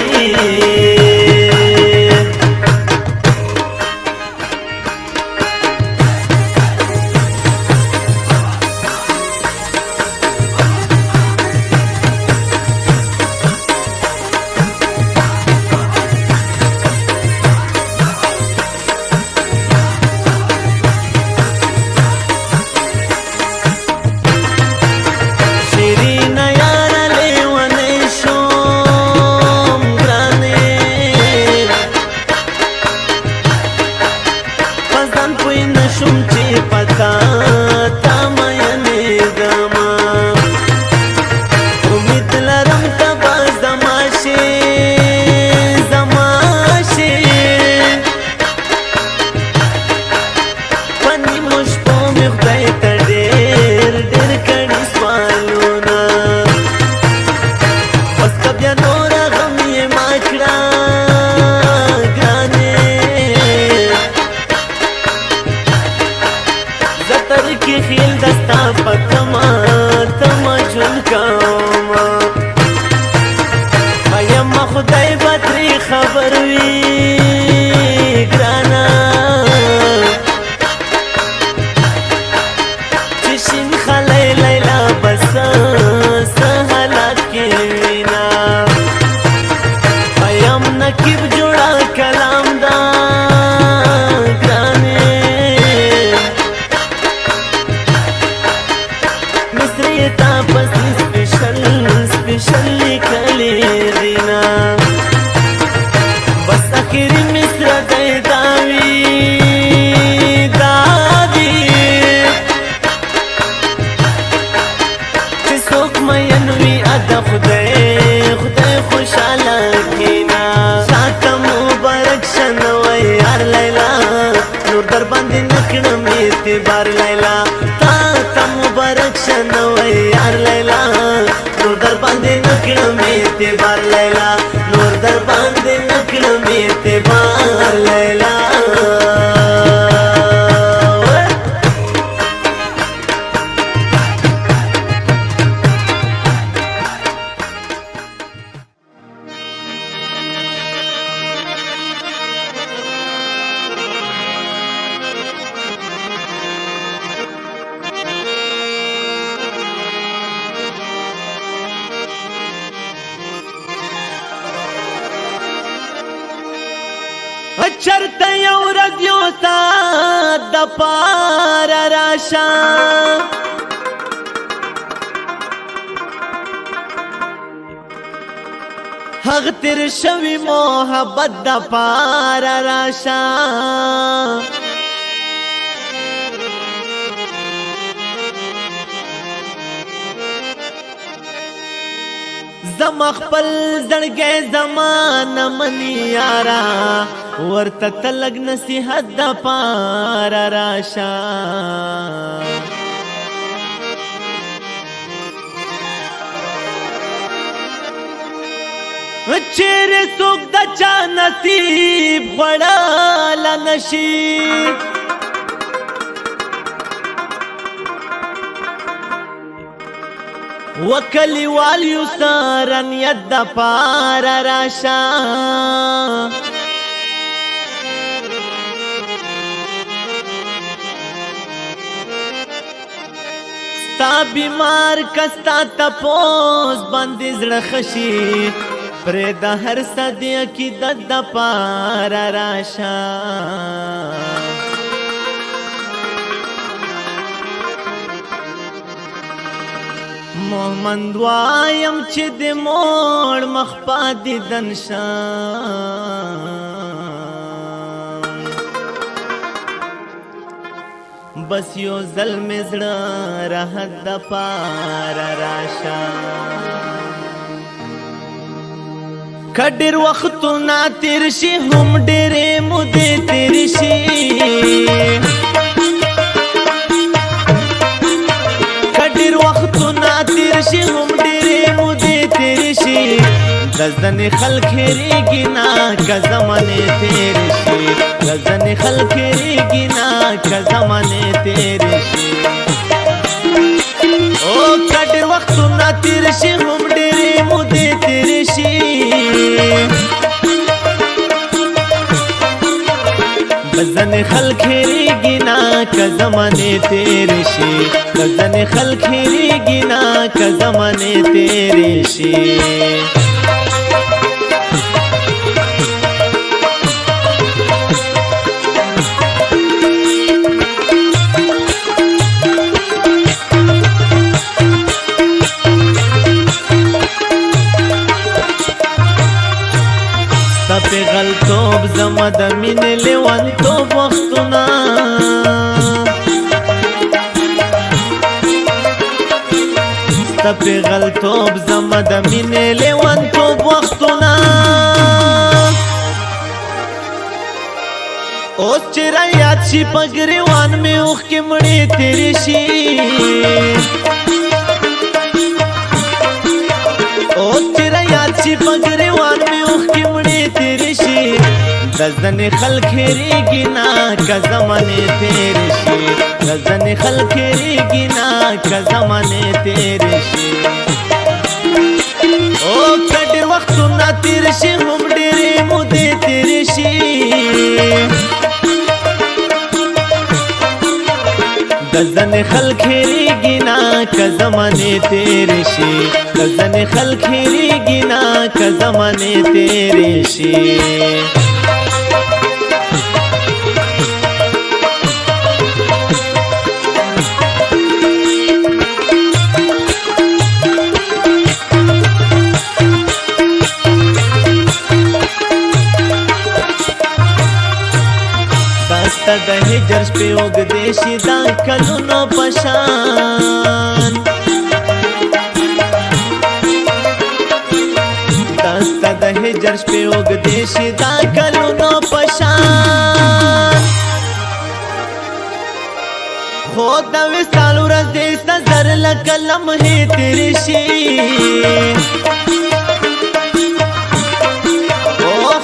خیل دستا پتما تما جون کاما ایم خدای بطری خبر وی گرانا چشین خلی لیلا بسا سحالات کی وینا ایم نکیب جوڑا کلام دا سپیشل کلی دینا بس اخیری مصر دی داوی چه سوک مینوی ادا خدای خوشحالا کینا شاعتا مبارک شنوی یار لیلا نور در باندې نکړم اعتبار لیلا تا مبارک شنوی یار لیلا نور در باندې نکړم اعتبار لیلا نور در باندې نکړم اعتبار لیلا چرته یو ورځ یو ساعت د پاره راشه هغه تیر شوی محبت د پاره راشه زما خپل زړګی زمانه منی یارا ورته تلګ نصیحت د پاره راشه چیرې څوک د چا نصیب خوړلی نشي وکلیوال یو سره نیت د پاره راشه ستا بیمار کستا تپوس باندې زړه خشي پرې د هر صدی عقیدت د پاره راشه مومند وایم چې د موړ مخ پاتې دنشان بس یو ځل مې زړه راحت د پاره راشه که ډېر وختونه تېر شي هم ډېرې مودې تېرې شي وختونه تیر شي هم ډېرې مودې تېرې شي د ځنې خلک هېرېږي نه که زمانې تېرې شي د ځنې خلک هېرېږي نه که زمانې تېرې شي او که ډېر وختونه تیر شي هم ډېرې مودې تېرې شي ځنې خلک هېرېږي نه که زمانې تېرې شي ځنې خلک هېرېږي نه که زمانې تېرې شي ستا پیغلتوب زما د مینې لیونتوب وختونه ستا پیغلتوب زما د مینې لیونتوب وختونه اوس چې رایاد شي په ګریوان مې اوښکې مړې تېرې شي اوس چې رایاد شي په ګریوان مې اوښکې مړې تېرې شي د ځنې خلک هېرېږي نه که زمانې تېرې شي د ځنې خلک هېرېږي نه که زمانې تېرې شي او که ډېر وختونه تېر شي هم ډېرې مودې تېرې شي د ځنې خلک هېرېږي نه که زمانې تېرې شي د ځنې خلک هېرېږي نه که زمانې تېرې شي داستا د هجر شپې اوږدې شي دا کلونو په شان داستا د هجر شپې اوږدې شي دا کلونو په شان خو د وصال ورځې ستا زر لکه لمحې تېرې شي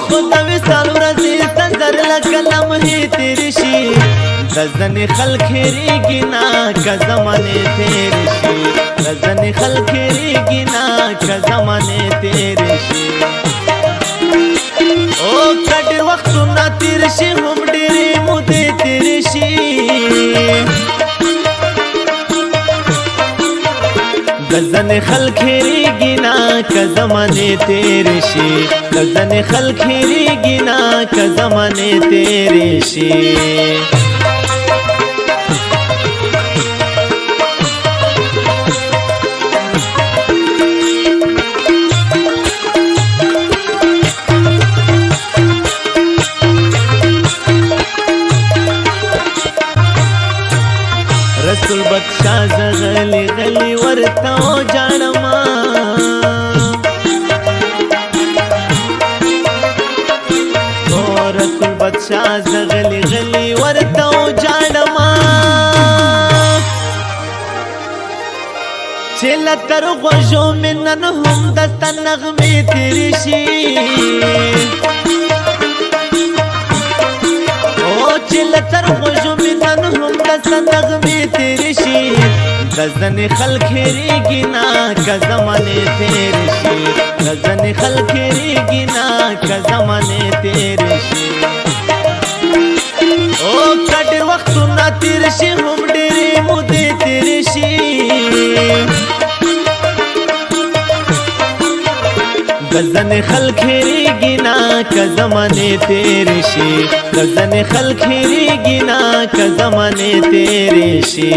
خو د وصال ورځې ستا زر لکه لمحې تېرې شي د ځنې خلک هېرېږي نه که زمانې تېرې شي د ځنې خلک هېرېږي نه که زمانې تېرې شي او که ډېر وختونه تېر شي هم ډېرې مودې تېرې شي د ځنې خلک هېرېږي نه که زمانې تېرې شي د ځنې خلک هېرېږي نه که زمانې تېرې شي رسول بخشا زه غلی غلی ورته وجاړمه رسول بخشا زه غلی غلی ورته وجاړمه چې له تر غوږو مې نن هم درته نغمې تېرې شي چې له تر غوږو مې نن هم درته نغمې تېرې شي د ځنې خلک هېرېږي نه که زمانې تېرې شي د ځنې خلک هېرېږي نه که زمانې تېرې شي او که ډېر وختونه تېر شي هم ډېرې مودې تېرې شي د ځنې خلک هېرېږي نه که زمانې تېرې شي د ځنې خلک هېرېږي نه که زمانې تېرې شي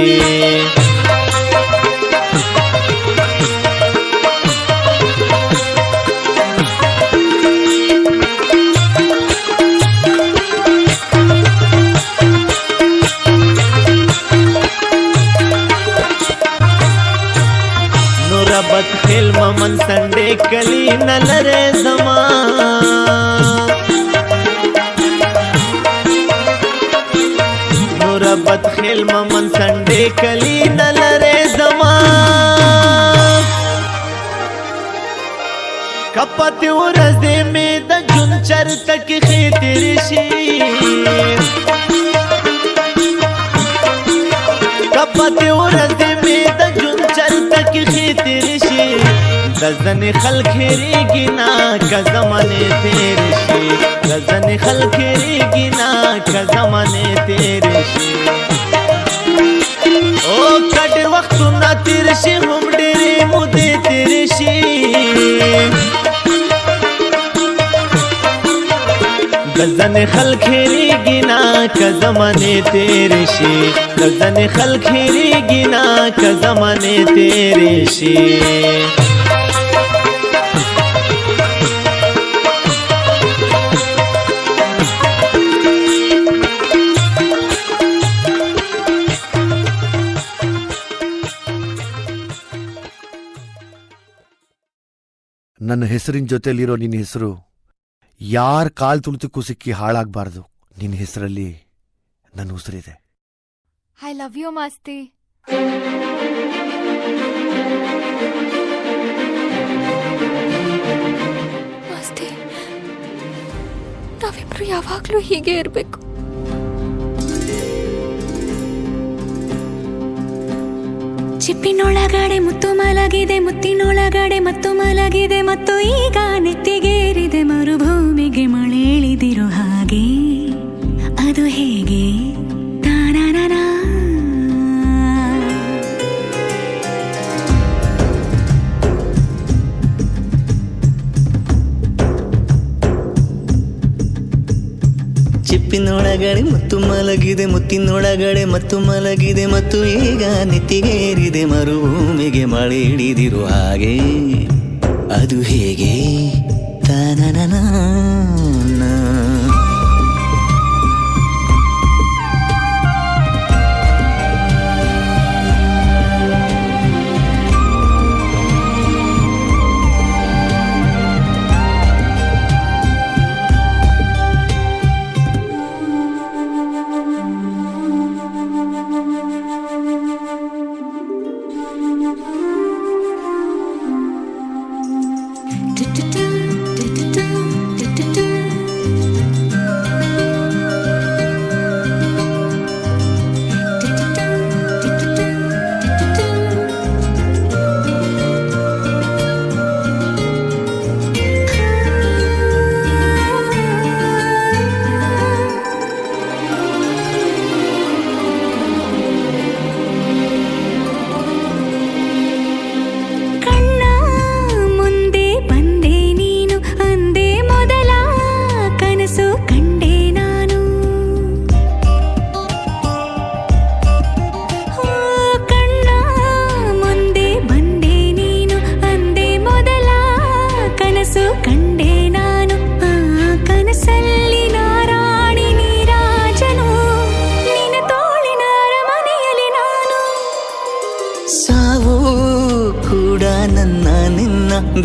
ಮನ್ಸಂಡೆ ಕಲಿ ನಲ್ಲರೆ ಜಮಾ ನೂರಬತ್ ಖೇಲ್ ಮನ್ಸಂಡೆ ಕಲಿ ನಲ್ಲರೆ ಜಮಾ ಕಪ್ಪತಿ ಉರದೆ ಮೇದ ಜುಂಚರ್ ತಕ್ ಖೇತಿರಿಶಿ ಕಪ್ಪತಿ ಉರದೆ ಮೇದ ಜುಂಚರ್ ತಕ್ ಖೇತಿರಿಶಿ गजन खल खेरी गिना का जमाने तेरे शे गजन खल खेरी गिना का जमाने तेरे शे ओ कट वक्त ना तेरे शे हम डेरे मुदे तेरे शे गजन खल खेरी गिना का जमाने तेरे शे गजन खल खेरी गिना का जमाने तेरे शे ನನ್ನ ಹೆಸರಿನ ಜೊತೆಲಿರೋ ನಿನ್ನ ಹೆಸರು ಯಾರ ಕಾಲ್ ತುಳಿತಕ್ಕೂ ಸಿಕ್ಕಿ ಹಾಳಾಗಬಾರ್ದು. ನಿನ್ನ ಹೆಸರಲ್ಲಿ ನನ್ನ ಉಸಿರಿದೆ. I love you Masti. Masti, ನಾವಿಬ್ರು ಯಾವಾಗ್ಲೂ ಹೀಗೆ ಇರ್ಬೇಕು. ಚಿಪ್ಪಿನೊಳಗಡೆ ಮುತ್ತು ಮಲಗಿದೆ, ಮುತ್ತಿನೊಳಗಡೆ ಮತ್ತು ಮಲಗಿದೆ, ಮತ್ತು ಈಗ ನೆತ್ತಿಗೇರಿದೆ ಮರುಭೂಮಿಗೆ ಮಳೆ ಇಳಿದಿರೋ ಹಾಗೆ. ಅದು ಹೇಗೆ ತಾನಾನಾ ಚಿಪ್ಪಿನೊಳಗಡೆ ಮತ್ತು ಮಲಗಿದೆ, ಮುತ್ತಿನೊಳಗಡೆ ಮತ್ತು ಮಲಗಿದೆ, ಮತ್ತು ಈಗ ನೆತ್ತಿಗೇರಿದೆ ಮರುಭೂಮಿಗೆ ಮಳೆ ಹಿಡಿದಿರೋ ಹಾಗೆ. ಅದು ಹೇಗೆ ತಾನನನಾ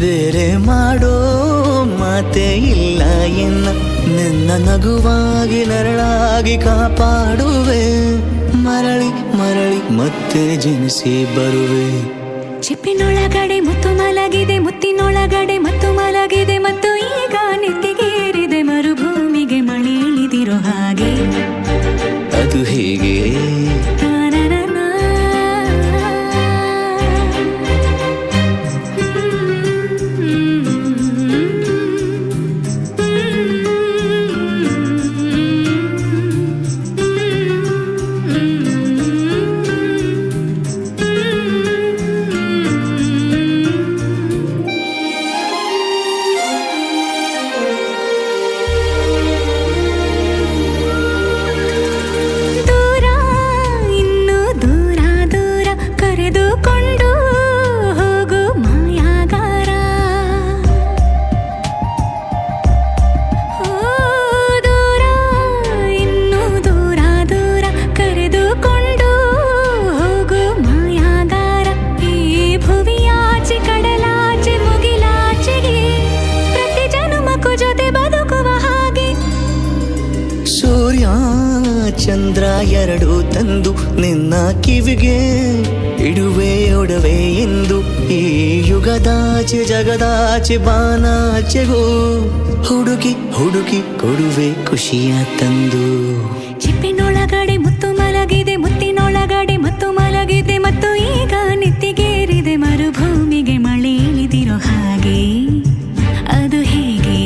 ಬೇರೆ ಮಾಡೋ ಮಾತೆ ಇಲ್ಲ ಎನ್ನ. ನಿನ್ನ ನಗುವಾಗಿ ನರಳಾಗಿ ಕಾಪಾಡುವೆ, ಮರಳಿ ಮರಳಿ ಮತ್ತೆ ಜನಿಸಿ ಬರುವೆ. ಚಿಪ್ಪಿನೊಳಗಡೆ ಮುತ್ತು ಮಲಗಿದೆ, ಮುತ್ತಿನೊಳಗಡೆ ಮತ್ತು ಮಲಗಿದೆ, ಮತ್ತು ಈಗ ನೆತ್ತಿಗೇರಿದೆ ಮರುಭೂಮಿಗೆ ಮಳೆ ಇಳಿದಿರೋ ಹಾಗೆ. ಅದು ಹೇಗೆ ಚಂದ್ರ ಎರಡು ತಂದು ನಿನ್ನ ಕಿವಿಗೆ ಇಡುವೆ ಒಡವೆ ಎಂದು ಈ ಯುಗದಾಚೆ ಜಗದಾಚೆ ಬಾನಾಚೆಗೂ ಹುಡುಕಿ ಹುಡುಕಿ ಕೊಡುವೆ ಖುಷಿಯ ತಂದು. ಚಿಪ್ಪಿನೊಳಗಡೆ ಮುತ್ತು ಮಲಗಿದೆ, ಮುತ್ತಿನೊಳಗಡೆ ಮತ್ತು ಮಲಗಿದೆ, ಮತ್ತು ಈಗ ನೆತ್ತಿಗೇರಿದೆ ಮರುಭೂಮಿಗೆ ಮಳೆ ಇಳಿದಿರೋ ಹಾಗೆ. ಅದು ಹೇಗೆ?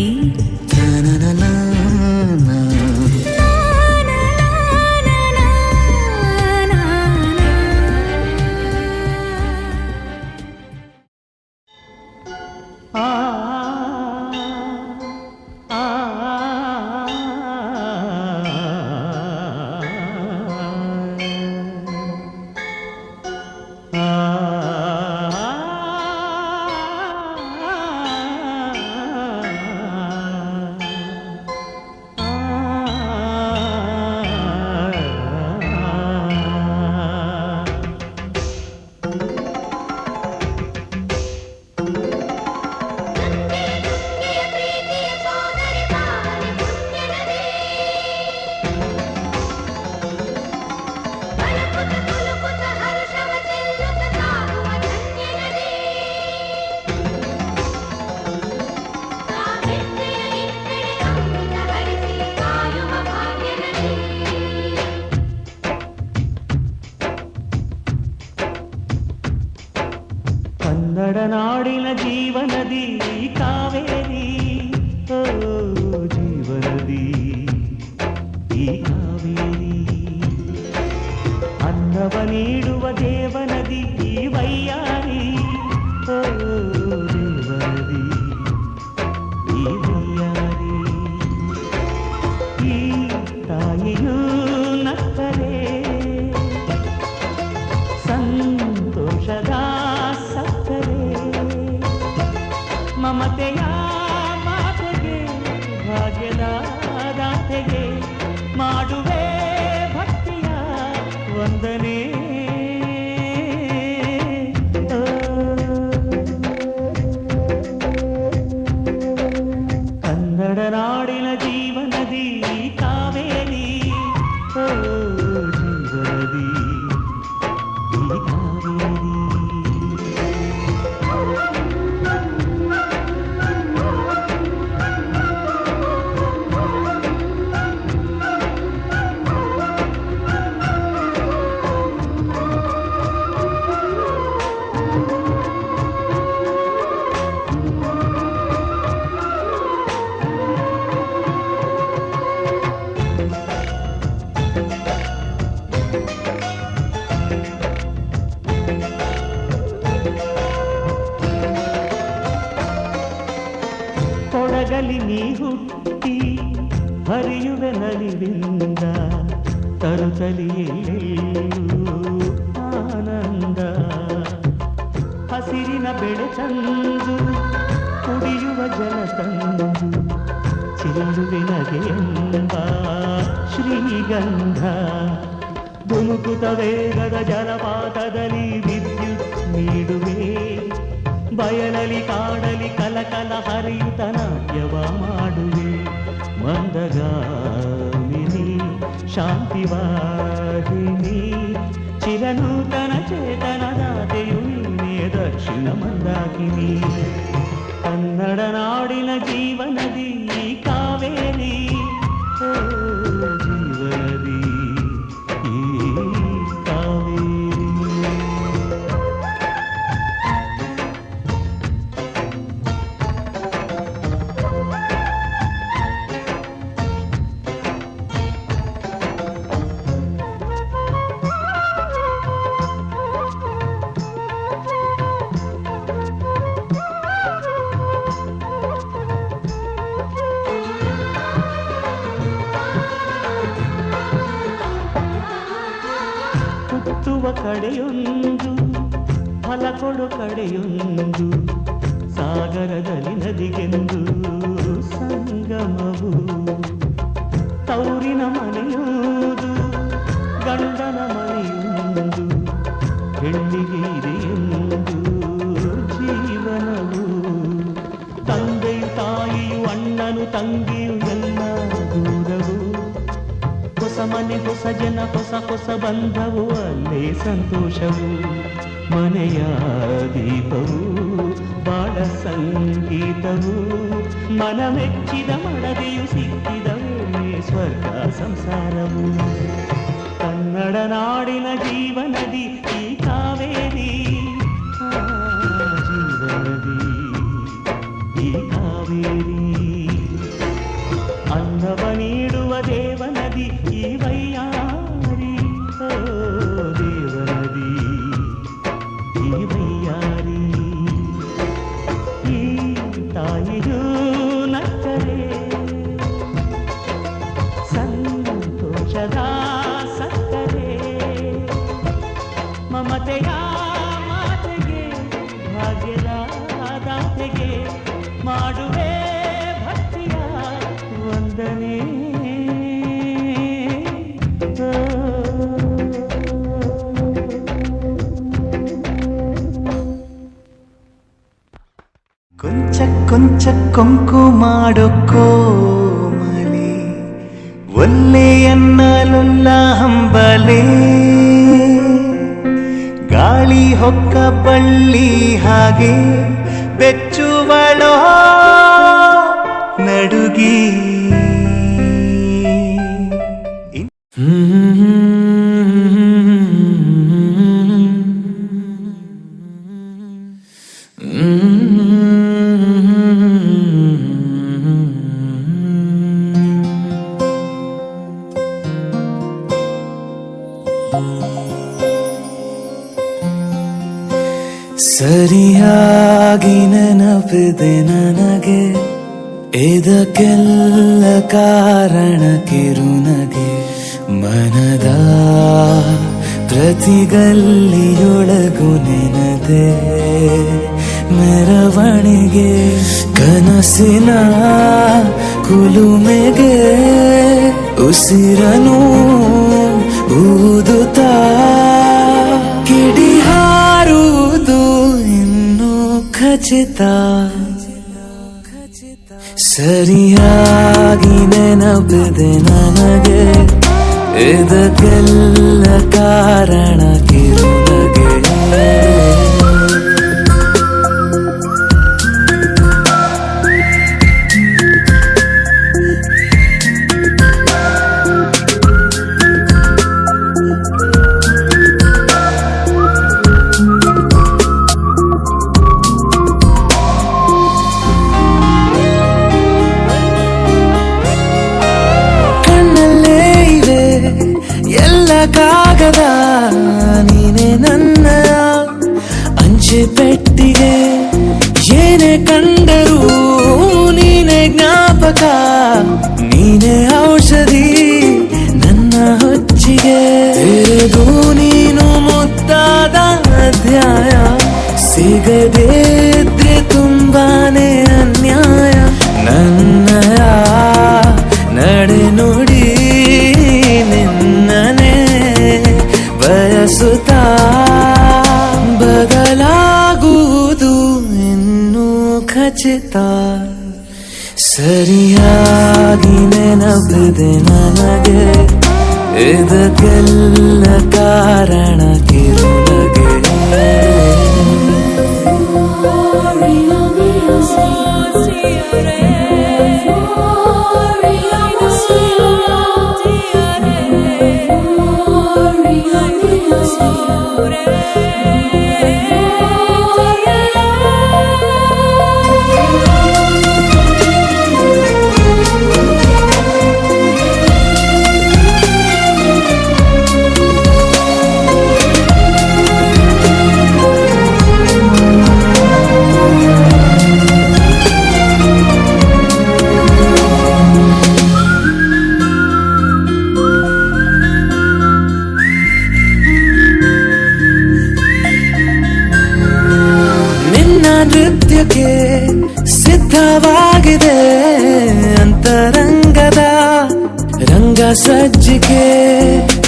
ಕನ್ನಡ ನಾಡಿನ ಜೀವನದಿ ಕಾವೇರಿ, ಓ ಜೀವನದಿ ಈ ಕಾವೇರಿ. ಅನ್ನವ ನೀಡುವ ದೇವನದಿ ಈ ವೈಯಾರಿ, ಓ ದೇವನದಿ ಈ ವೈಯಾರಿ. ಈ ತಾಯಿಯೂ ನಕ್ಕರೆ ಸಂತೋಷದ ಮಮತೆಯ ಮಾತೆಗೆ ಭಾಗ್ಯದ ದಾತೆಗೆ ಮಾಡುವೆ ಭಕ್ತಿಯ ವಂದನೆ. ಕನ್ನಡ ನಾಡಿನ ಜೀವನದಿ ಕಾವೇರಿ, ಓ ಜೀವನದಿ ಈ ಕಾವೇರಿ. ಕೊಡಗಲಿ ನೀ ಹುಟ್ಟಿ ಹರಿಯುವೆ ನಲಿವಿಂದ, ತರುತ್ತಲಿಯೆಲ್ಲೂ ಆನಂದ. ಹಸಿರಿನ ಬೆಳೆ ತಂದು ಕುಡಿಯುವ ಜಲ ತಂದು ಚೆಲ್ಲುವೆ ನಗೆಯೆಂಬ ಶ್ರೀಗಂಧ. ಧುಮುಕುತ ವೇಗದ ಜಲಪಾತದಲ್ಲಿ ವಿದ್ಯುತ್ ನೀಡುವೆ, ಬಯಲಲಿ ಕಾಡಲಿ ಕಲಕಲ ಹರಿಯುತ್ತ ನಾಟ್ಯವ ಮಾಡುವೆ. ಮಂದಗಾಮಿನಿ ಶಾಂತಿವಾಹಿನಿ ಚಿರನೂತನ ಚೇತನದಾತೆಯು ನೀನೇ ದಕ್ಷಿಣ ಮಂದಾಕಿನಿ. ಕನ್ನಡ ನಾಡಿನ ಜೀವನದಿ ಕಾವೇರಿ, ಓ ಜೀವನದಿ ಈ ಕಾವೇರಿ. ಹುಟ್ಟುವ ಕಡೆಯೊಂದು ಫಲ ಕೊಡು ಕಡೆಯೊಂದು, ಸಾಗರದಲ್ಲಿ ನದಿಗೆಂದು ಸಂಗಮವು. ತೌರಿನ ಮನೆಯುವುದು ಗಂಡನ ಮನೆಯೊಂದು, ಹೆಣ್ಣಿಗೆ ಇದೆಯೆಂದು ಜೀವನವು. ತಂದೆಯು ತಾಯಿಯು ಅಣ್ಣನು ತಂಗಿಯು ಎಲ್ಲ ದೂರವು. ಹೊಸ ಮನೆ ಹೊಸ ಜನ ಹೊಸ ಹೊಸ ಬಂಧವು ಅಲ್ಲೇ ಸಂತೋಷವು ಮನೆಯ ದೀಪವು ಬಾಳ ಸಂಗೀತವು ಮನ ಮೆಚ್ಚಿದ ಮಡದಿಯು ಸಿಕ್ಕಿದವೇ ಸ್ವರ್ಗ ಸಂಸಾರವು ಕನ್ನಡ ನಾಡಿನ ಜೀವನದಿ ಈ ಕಾವೇರಿ ಜೀವನದಿ ಈ ಕಾವೇರಿ ಅನ್ನವ ನೀಡುವ ದೇವನದಿ ಈ ವೈಯಾರಿ ದೇವನದಿ ಈ ವೈಯಾರಿ ಈ ತಾಯಿಯೂ ನಕ್ಕರೆ ಸಂತೋಷದ ಸಕ್ಕರೆ ಮಮತೆಯ ಮಾತೆಗೆ ಭಾಗ್ಯದ ದಾತೆಗೆ ಮಾಡುವೆ ಭಕ್ತಿಯ ವಂದನೆ ಕೊಂಚ ಕೊಂಚ ಕೊಂಕು ಮಾಡೋ ಕೋಮಲೆ ಒಲ್ಲೆಯನ್ನಲುಲ್ಲ ಹಂಬಲೆ ಗಾಳಿ ಹೊಕ್ಕ ಬಳ್ಳಿ ಹಾಗೆ ಬೆಚ್ಚುವಳೋ ನಡುಗಿ ಸರಿಯಾಗಿ ನೆನಪಿದೆ ನನಗೆ ಇದಕ್ಕೆಲ್ಲ ಕಾರಣ ಕಿರುನಗೆ ಮನದ ಪ್ರತಿಗಲ್ಲಿಯೊಳಗು ನೆನದೆ ಮೆರವಣಿಗೆ ಕನಸಿನ ಕುಲುಮೆಗೆ ಉಸಿರನು ಊದುತ್ತಾ ಕಿಡಿ ಹಾರುವುದು ಇನ್ನು ಖಚಿತ ಸರಿಯಾಗಿ ನೆನಪಿದೆ ನನಗೆ ಇದಕ್ಕೆಲ್ಲ ಕಾರಣ ಕಿರುನಗೆ ಕಾಗದ ನೀನೆ ನನ್ನ ಅಂಚೆ ಪೆಟ್ಟಿಗೆ ಏನೇ ಕಂಡರೂ ನೀನೆ ಜ್ಞಾಪಕ ನೀನೆ ಔಷಧಿ ನನ್ನ ಹೊಚ್ಚಿಗೆ ತೆರೆದು ನೀನು ಮುದ್ದಾದ ಅಧ್ಯಾಯ ಸಿಗದೇ ಇದ್ರೆ ತುಂಬಾನೇ ಅನ್ಯಾಯ ನನ್ನಯ ನಡೆ ನುಡಿ ನಿನ್ನನೆ ಬಯಸುತ್ತಾ ಬದಲಾಗುವುದು ಇನ್ನೂ ಖಚಿತ ಸರಿಯಾಗಿ ನೆನಪಿದೆ ನನಗೆ ಇದಕ್ಕೆಲ್ಲ ಕಾರಣ ಕಿರುನಗೆ ನೃತ್ಯಕ್ಕೆ ಸಿದ್ಧವಾಗಿದೆ ಅಂತರಂಗದ ರಂಗ ಸಜ್ಜಿಕೆ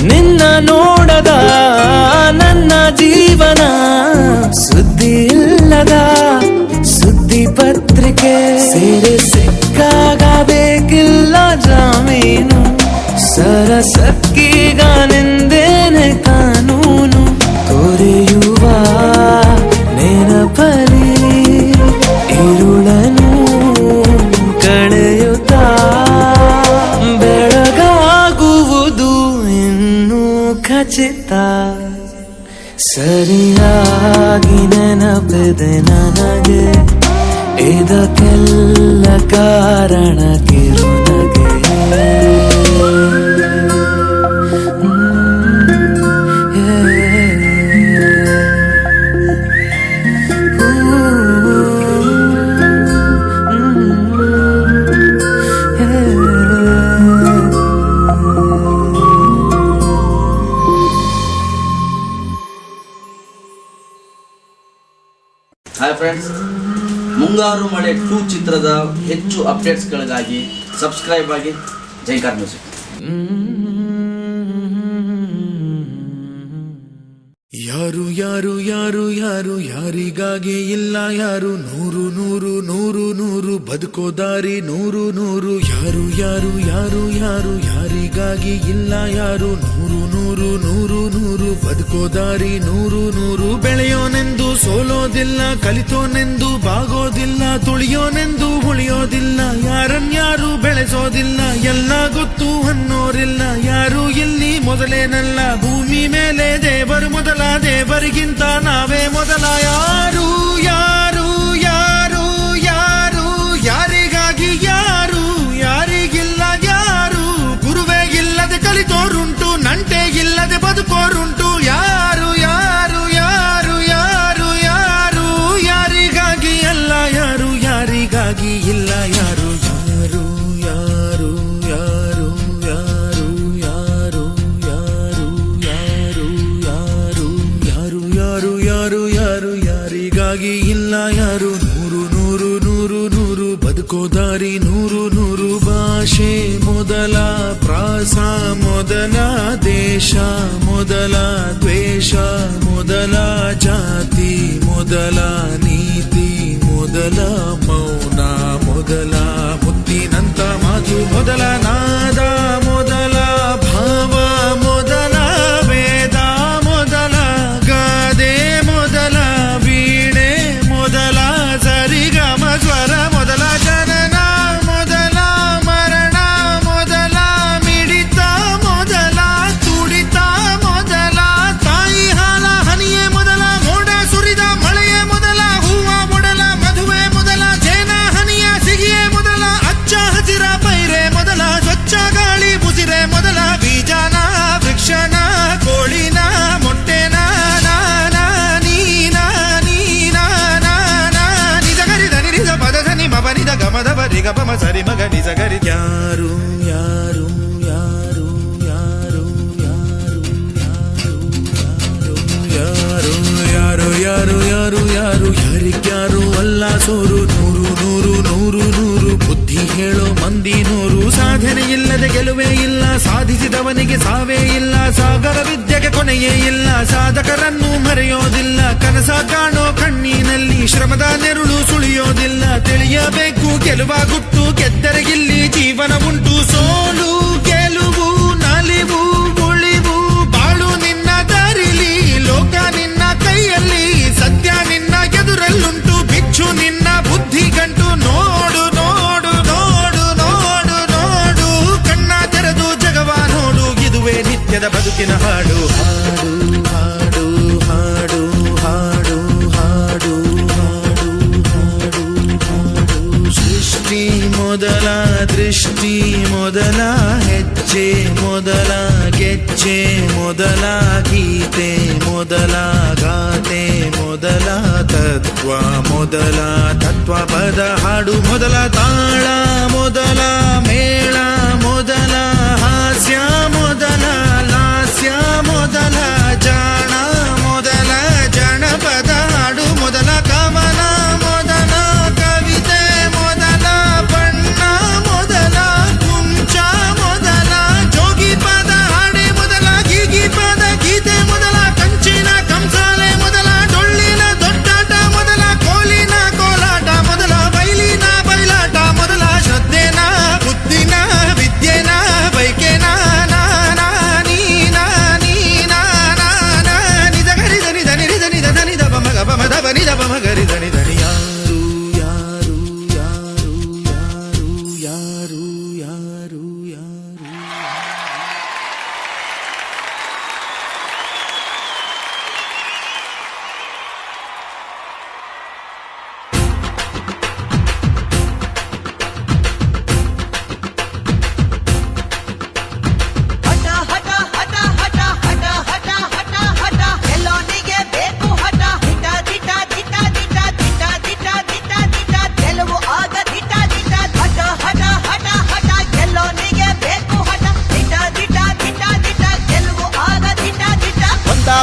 ನಿನ್ನ ನೋಡದ ನನ್ನ ಜೀವನ ಸುದ್ದಿ ಇಲ್ಲದ ಸುದ್ದಿ ಪತ್ರಿಕೆ ಸೇರಿ ಸಿಕ್ಕಾಗ ಬೇಕಿಲ್ಲ ಜಾಮೀನು ಸರಸಕ್ಕೀಗ ನಿಂದೇನೆ ಕಾನೂನು ತೊರೆಯುವ ನೆನಪಲಿ ಇರುಳನು ಕಳೆಯುತ್ತಾ ಬೆಳಗಾಗುವುದು ಇನ್ನೂ ಖಚಿತ ಸರಿಯಾಗಿ ನೆನಪಿದೆ ನನಗೆ ಇದಕ್ಕೆಲ್ಲ ಕಾರಣ ಕಿರುನಗೆ ಹಾಯ್ ಫ್ರೆಂಡ್ಸ್, ಮುಂಗಾರು ಮಳೆ 2 ಚಿತ್ರದ ಹೆಚ್ಚು ಅಪ್ಡೇಟ್ಸ್ಗಳಿಗಾಗಿ ಸಬ್ಸ್ಕ್ರೈಬ್ ಆಗಿ ಜೈಕಾರ್ ಮ್ಯೂಸಿಕ್. ಯಾರು ಯಾರು ಯಾರು ಯಾರು ಯಾರಿಗಾಗಿ ಇಲ್ಲ ಯಾರು ನೂರು ನೂರು ನೂರು ನೂರು ಬದುಕೋ ದಾರಿ ನೂರು ನೂರು ಯಾರು ಯಾರು ಯಾರು ಯಾರು ಯಾರಿಗಾಗಿ ಇಲ್ಲ ಯಾರು ನೂರು ನೂರು ನೂರು ನೂರು ಬದುಕೋ ದಾರಿ ನೂರು ನೂರು ಬೆಳೆಯೋನೆಂದು ಸೋಲೋದಿಲ್ಲ ಕಲಿತೋನೆಂದು ಬಾಗೋದಿಲ್ಲ ತುಳಿಯೋನೆಂದು ಉಳಿಯೋದಿಲ್ಲ ಯಾರನ್ಯಾರು ಬೆಳೆಸೋದಿಲ್ಲ ಎಲ್ಲ ಗೊತ್ತು ಅನ್ನೋರಿಲ್ಲ ಯಾರು ಇಲ್ಲಿ ಮೊದಲೇನಲ್ಲ ಭೂಮಿ ಮೇಲೆ ದೇವರು ಮೊದಲ ದೇವರಿಗಿಂತ ನಾವೇ ಮೊದಲ ಯಾರು ಯಾರು ಯಾರು ಯಾರು ಯಾರಿಗಾಗಿ ಯಾರು ಯಾರಿಗಿಲ್ಲ ಯಾರು ಗುರುವೇ ಇಲ್ಲದೆ ಕಲಿತೋರುಂಟು ನಂಟೆ ಇಲ್ಲದೆ ಬದುಕೋರುಂಟು ಯಾರು ಯಾರು ಯಾರು ಯಾರು ಯಾರು ಯಾರಿಗಾಗಿ ಅಲ್ಲ ಯಾರು ಯಾರಿಗಾಗಿ ಇಲ್ಲ ಯಾರು ಯಾರು ಯಾರು ಯಾರು ಯಾರು ಯಾರು ಯಾರು ಯಾರು ಯಾರು ಯಾರು ಯಾರು ಯಾರು ಯಾರಿಗಾಗಿ ಇಲ್ಲ ಯಾರು ನೂರು ನೂರು ನೂರು ನೂರು ಬದುಕೋ ದಾರಿ ನೂರು ನೂರು ಭಾಷೆ ಮೊದಲ ಪ್ರಾಸ ಮೊದಲ ದೇಶ ಮೊದಲ ದ್ವೇಷ ಮೊದಲ ಜಾತಿ ಮೊದಲ ನೀತಿ ಮೊದಲ ಮೌನ ಮೊದಲ ಮುತ್ತಿನಂತ ಮಾತು ಮೊದಲ ನಾದ ಮೊದಲ ಭಾವ ಮೊದಲ ವೇದ ಮೊದಲ ಗಾದೆ ಮೊದಲ ವೀಣೆ ಮೊದಲ ಸರಿಗಮ ಸ್ವರ ಮೊದಲ ಜನನ ಮೊದಲ ಮರಣ ಮೊದಲ ಮಿಡಿತ ಮೊದಲ ತುಡಿತ ಮೊದಲ ತಾಯಿ ಹಾಲ ಹನಿಯೇ ಮೊದಲ ಮೋಡ ಸುರಿದ ಮಳೆಯೇ ಮೊದಲ ಹೂವ ಮೊದಲ ಮದುವೆ ಮೊದಲ ಜೇನ ಹನಿಯ ಸಿಗಿಯೇ ಮೊದಲ ಅಚ್ಚ ಹಸಿರ ಪೈರೆ ಮೊದಲ ಸ್ವಚ್ಛ ಗಾಳಿ ಬುಸಿರೆ ಮೊದಲ ಬೀಜನ ವೃಕ್ಷನ ಕೋಳಿನ ಮೊಟ್ಟೆನ ನಿಜ ಪದ ನಿ ಮನಿದ ಗಮದ ಬರಿ ಗಮ ಸರಿ ಮಗ ನಿಜ ಗರಿ ಯಾರು ಯಾರು ಯಾರು ಯಾರು ಯಾರು ಯಾರು ಯಾರು ಯಾರು ಯಾರು ಯಾರಿಗ್ಯಾರು ಅಲ್ಲ ಸೋರು ನೂರು ನೂರು ನೂರು ನೂರು ಬುದ್ಧಿ ಹೇಳೋ ಮಂದಿ ನೂರು ಸಾಧನೆ ಇಲ್ಲದೆ ಗೆಲುವೇ ಇಲ್ಲ ಸಾಧಿಸಿದವನಿಗೆ ಸಾವೇ ಇಲ್ಲ ಸಾಗರ ವಿದ್ಯೆಗೆ ಕೊನೆಯೇ ಇಲ್ಲ ಸಾಧಕರನ್ನು ಮರೆಯೋದಿಲ್ಲ ಕನಸ ಕಾಣೋ ಕಣ್ಣಿನಲ್ಲಿ ಶ್ರಮದ ನೆರುಳು ಸುಳಿಯೋದಿಲ್ಲ ತಿಳಿಯಬೇಕು ಗೆಲುವ ಗುಟ್ಟು ಗೆದ್ದರೆ ಇಲ್ಲಿ ಜೀವನ ಉಂಟು ಸೋಲು ಗೆಲುವು ನಲಿವು ಉಳಿವು ಬಾಳು ನಿನ್ನ ದಾರಿಲಿ ಲೋಕ ನಿನ್ನ ಕೈಯಲ್ಲಿ ಸತ್ಯ ನಿನ್ನ ಎದುರಲ್ಲುಂಟು ಬಿಚ್ಚು ನಿನ್ನ ಬುದ್ಧಿ ಗಂಟು ನೋಡು ನೋಡು ನೋಡು ನೋಡು ನೋಡು ಕಣ್ಣ ತೆರೆದು ಜಗವ ನೋಡು ಇದುವೇ ನಿತ್ಯದ ಬದುಕಿನ ಹಾಡು ಹಾಡು ಹಾಡು ಹಾಡು ಹಾಡು ಹಾಡು ಹಾಡು ಹಾಡು ಸೃಷ್ಟಿ ಮೊದಲ ದೃಷ್ಟಿ ಮೊದಲ ಹೆಜ್ಜೆ ಮೊದಲ ಗೆಜ್ಜೆ ಮೊದಲ ಗೀತೆ ಮೊದಲ ಗಾತೆ ಮೊದಲ ತತ್ವ ಮೊದಲ ತತ್ವ ಪದ ಹಾಡು ಮೊದಲ ತಾಳ ಮೊದಲ ಮೇಳ ಮೊದಲ ಹಾಸ್ಯ ಮೊದಲ ಲಾಸ್ಯ ಮೊದಲ ಜಾಣ ಮೊದಲ ಜನಪದ ಹಾಡು ಮೊದಲ ಕವನ ಮೊದಲ ಕವಿತೆ ಮೊದಲ ಬಣ್ಣ ಮೊದಲ ಕುಂಚ ಮೊದಲ ಜೋಗಿ ಪದ ಹಾಡೆ ಮೊದಲ ಗೀಗಿ ಪದ ಗೀತೆ ಮೊದಲ ಕಂಚಿನ ಕಂಸಾಲೆ ಮೊದಲ ಡೊಳ್ಳಿನ ದೊಡ್ಡಾಟ ಮೊದಲ ಕೋಲಿನ ಕೋಲಾಟ ಮೊದಲ ಬೈಲಿನ ಬಯಲಾಟ ಮೊದಲ ಶ್ರದ್ಧೆನ ಬುದ್ಧಿನ ವಿದ್ಯೆನ ಬೈಕೆನ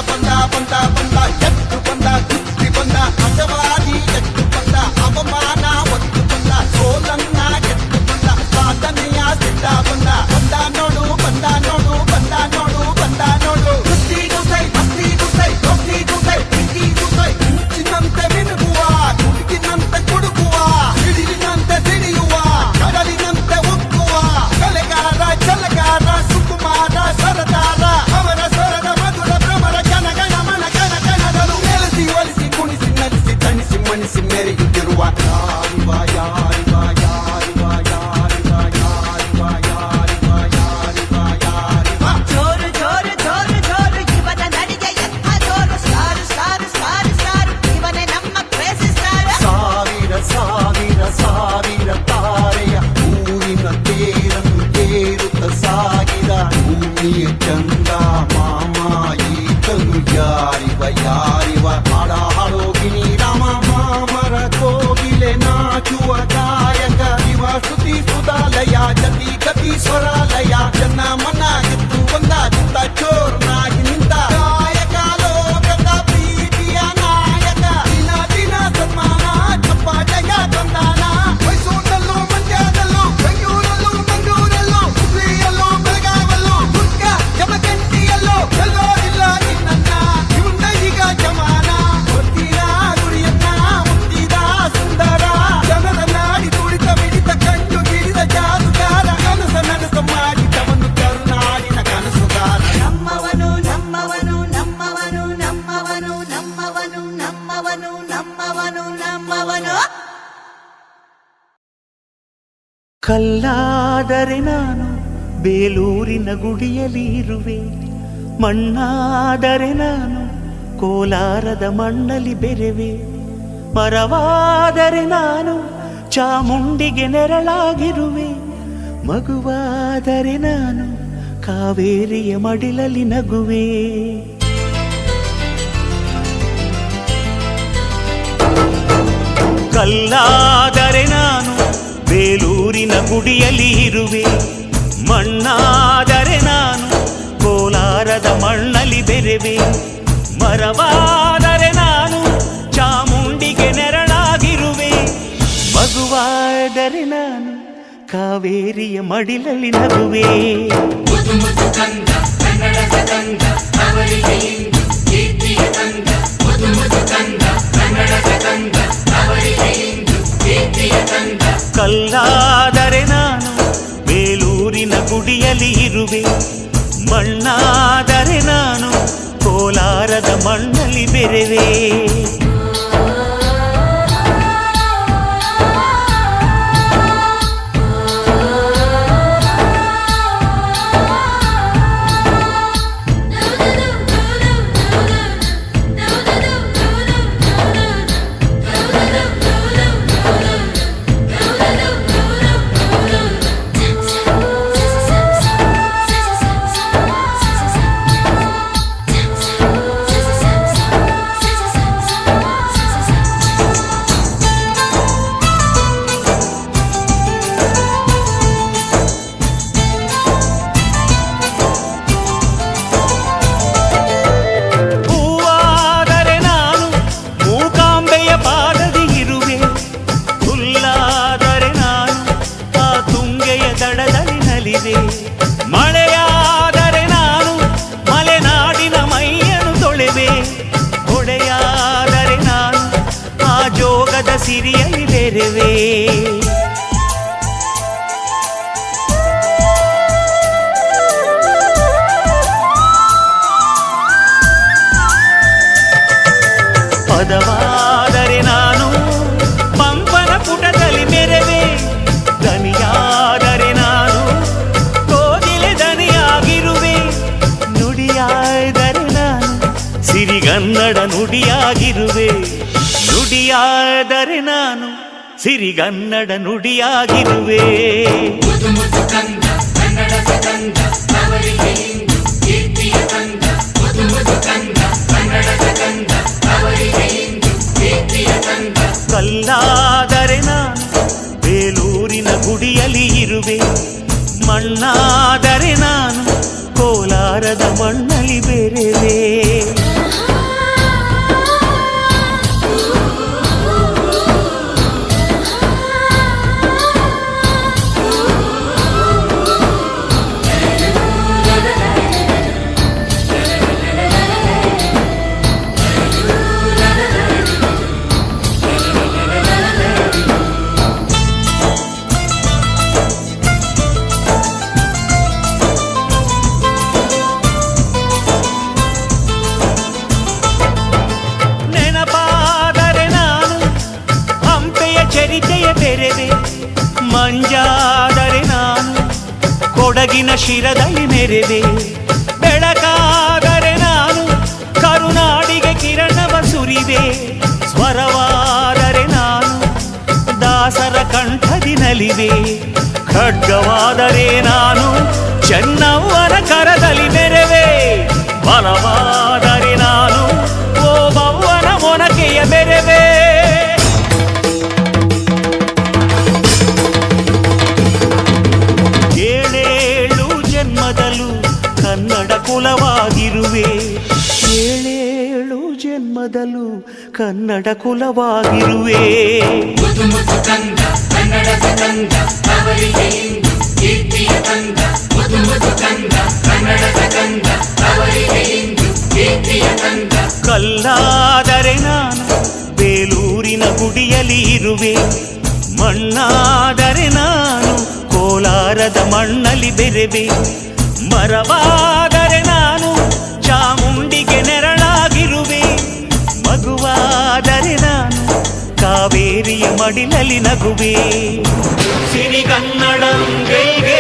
ಬಂದ ಬಂದ ಬಂದ ಎತ್ತು ಬಂದ ಕುಸ್ತಿ ಬಂದ ಅಜವಾದಿ ಎತ್ತು ಬಂದ ಅವಮಾನ ಒತ್ತು ಬಂದ ಸೋಲನ್ನ ಗೆದ್ದು ಬಂದ ಸಾಧನೆಯ ಸಿದ್ಧ ಬಂದ ಬಂದ ನೋಡು ಬಂದ ನೋಡು ಬಂದ ನೋಡು ಬಂದ ನೋಡು ಕುಸ್ತಿ ಗುಸೈ ಭಕ್ತಿ ಗುಸೈ ಭಕ್ತಿ ಗುಸೈ ಪ್ರೀತಿ ಗುಸೈ ಮಿಂಚಿನಂತೆ ಮಿನುಗುವ ಕುಡುಕಿನಂತೆ ಕುಡುಕುವ ಸಿಡಿಲಿನಂತೆ ಸಿಡಿಯುವ ಕಡಲಿನಂತೆ ಉಕ್ಕುವ ಕಲೆಗಾರ ಛಲಗಾರ ಸುಕುಮಾರ ಸರದಾರ ಅವರ ಸ್ವರದ ಮಧುರ ಭ್ರಮರ ಗಣ ಗಣ ಮನ ಗಣ ಗಣದನು ನೆಲೆಸಿ ಒಲಿಸಿ ಕುಣಿಸಿ ನಲಿಸಿ ತಣಿಸಿ ಮಣಿಸಿ ಮೆರೆಯುತ್ತಿರುವ ಯಾರಿವ ಯಾರಿವ ಯಾರಿವ ಯಾರಿವ ಯಾರಿವ ಯಾರಿವ ಯಾರಿವ ಯಾರಿವ ಜೋರು ಜೋರು ಜೋರು ಜೋರು ಇವನ ನಡಿಗೆ ಎಂಥ ಜೋರು ಸ್ಟಾರ್ ಸ್ಟಾರ್ ಸ್ಟಾರ್ ಸ್ಟಾರ್ ಇವನೇ ನಮ್ಮ ಕ್ರೇಜಿ ಸ್ಟಾರ್ ಸಾವಿರ ಸಾವಿರ ಸಾವಿರ ತಾರೆಯ ಊರಿನ ತೇರನ್ನು ತೇರುತ್ತ ಸಾಗಿದ ಭೂಮಿಯ ಚಂದ ಮಾಮ ಈತನು ಯಾರಿವ ಯಾರಿವ ಹಾಡ ಹಾಡೋಗಿನಿ ರಾಮ ಮಾಮರ ಕೋಗಿಲೆ ನಾಚುವ ಗಾಯಕ ಇವ ಸ್ತುತಿ ಸುಧಾಲಯ ಜತಿ ಗತಿ ಸ್ವರಾಲಯ ಜನ ಮನ ಗೆದ್ದು ಬಂದ ಚಿತ್ತ ಚೋರ್ನಾಗಿ ನಿಂತ ಗಾಯಕ ಲೋಕದ ಪ್ರೀತಿಯ ನಾಯಕ ದಿನ ದಿನ ಸನ್ಮಾನ ಚಪ್ಪಾಟೆಯ ತಂದಾನ ಮೈಸೂರಲ್ಲೂ ಮಂಡ್ಯದಲ್ಲೂ ಬೆಂಗಳೂರಲ್ಲೂ ಮಂಗಳೂರಲ್ಲೂ ಹುಬ್ಳಿಯಲ್ಲೂ ಬೆಳಗಾವಲ್ಲೂ ದುರ್ಗ ಜಮಖಂಡಿಯಲ್ಲೂ ಎಲ್ಲೋ ಇಲ್ಲ ನಿನ್ನ ಇವನ್ನ ಈಗ ಜಮಾನ ಗೊತ್ತಿರ ಗುರಿಯನ್ನ ಮುತ್ತಿದ ಸುಂದರ ಜನರ ನಾಡಿ ತುಡಿತ ಮಿಡಿತ ಕಂಡು ಗಿಡಿದ ಜಾದುಗಾರ ಕನಸ ನನಸ ಮಾಡಿದವನು ಕರುನಾಡಿನ ಕನಸುಗಾರ ನಮ್ಮವನು ನಮ್ಮವನು ನಮ್ಮವನು ನಮ್ಮವನು ನಮ್ಮವನು ನಮ್ಮವನು ನಮ್ಮವನು ನಮ್ಮವನು ಕಲ್ಲಾದರೆ ನಾನು ಬೇಲೂರಿನ ಗುಡಿಯಲ್ಲಿ ಇರುವೆ, ಮಣ್ಣಾದರೆ ನಾನು ಕೋಲಾರದ ಮಣ್ಣಲ್ಲಿ ಬೆರೆವೆ, ಮರವಾದರೆ ನಾನು ಚಾಮುಂಡಿಗೆ ನೆರಳಾಗಿರುವೆ, ಮಗುವಾದರೆ ನಾನು ಕಾವೇರಿಯ ಮಡಿಲಲ್ಲಿ ನಗುವೆ. ಕಲ್ಲಾದರೆ ನಾನು ಬೇಲೂರಿನ ಗುಡಿಯಲ್ಲಿ ಇರುವೆ, ಮಣ್ಣಾದರೆ ನಾನು ಕೋಲಾರದ ಮಣ್ಣಲ್ಲಿ ಬೆರೆವೆ, ಮರವಾದರೆ ನಾನು ಚಾಮುಂಡಿಗೆ ನೆರಳಾಗಿರುವೆ, ಮಗುವಾದರೆ ನಾನು ಕಾವೇರಿಯ ಮಡಿಲಲ್ಲಿ ನಗುವೆ. ಕಲ್ಲಾದರೆ ನಾನು ಬೇಲೂರಿನ ಗುಡಿಯಲ್ಲಿ ಇರುವೆ, ಮಣ್ಣಾದರೆ ನಾನು ಕೋಲಾರದ ಮಣ್ಣಲ್ಲಿ ಬೆರೆವೆ. ಮಳೆಯಾದರೆ ನಾನು ಮಲೆನಾಡಿನ ಮೈಯನ್ನು ತೊಳೆವೆ, ಹೊಡೆಯಾದರೆ ನಾನು ಆ ಜೋಗದ ಸಿರಿಯಲ್ಲಿ ಬೆರೆವೆ. ಪದವಾದರೆ ನಾನು ಪಂಪನ ಪುಟದಲ್ಲಿ ಮೆರೆವೆ, ದನಿಯಾದರೆ ನಾನು ಕೋಗಿಲೆ ದನಿಯಾಗಿರುವೆ, ನುಡಿಯಾದರೆ ನಾನು ಸಿರಿಗನ್ನಡ ನುಡಿಯಾಗಿರುವೆ, ನುಡಿಯಾದರೆ ನಾನು ಸಿರಿಗನ್ನಡ ನುಡಿಯಾಗಿರುವೆ. ಕಲ್ಲಾದರೆ ನಾನು ಬೇಲೂರಿನ ಗುಡಿಯಲ್ಲಿ ಇರುವೆ, ಮಣ್ಣಾದರೆ ನಾನು ಕೋಲಾರದ ಮಣ್ಣಲ್ಲಿ ಬೆರೆವೆ. ಬೆರೆವೆ ಮಂಜಾದರೆ ನಾನು ಕೊಡಗಿನ ಶಿರದಲ್ಲಿ ಮೆರೆವೆ ಬೆಳಕಾದರೆ ನಾನು ಕರುನಾಡಿಗೆ ಕಿರಣವ ಸುರಿವೆ ಸ್ವರವಾದರೆ ನಾನು ದಾಸರ ಕಂಠದಿ ನಲಿವೆ ಖಡ್ಗವಾದರೆ ನಾನು ಚೆನ್ನವ್ವನ ಕರದಲ್ಲಿ ಮೆರೆವೆ ಬಲವಾದರೆ ನಾನು ಓಬವ್ವನ ಮೊನಕೆಯ ಮೆರೆವೆ ಏಳೇಳು ಜನ್ಮದಲ್ಲೂ ಕನ್ನಡ ಕುಲವಾಗಿರುವೆ ಏಳೇಳು ಜನ್ಮದಲ್ಲೂ ಕನ್ನಡ ಕುಲವಾಗಿರುವೆ ಕಲ್ಲಾದರೆ ನಾನು ಬೇಲೂರಿನ ಗುಡಿಯಲ್ಲಿ ಇರುವೆ ಮಣ್ಣಾದರೆ ನಾನು ಕೋಲಾರದ ಮಣ್ಣಲ್ಲಿ ಬೆರೆವೆ ಮರವಾದರೆ ನಾನು ಚಾಮುಂಡಿಗೆ ನೆರಳಾಗಿರುವೆ ಮಗುವಾದರೆ ನಾನು ಕಾವೇರಿಯ ಮಡಿಲಲ್ಲಿ ನಗುವೆ ಸಿರಿಗನ್ನಡಂ ಗೈಗೆ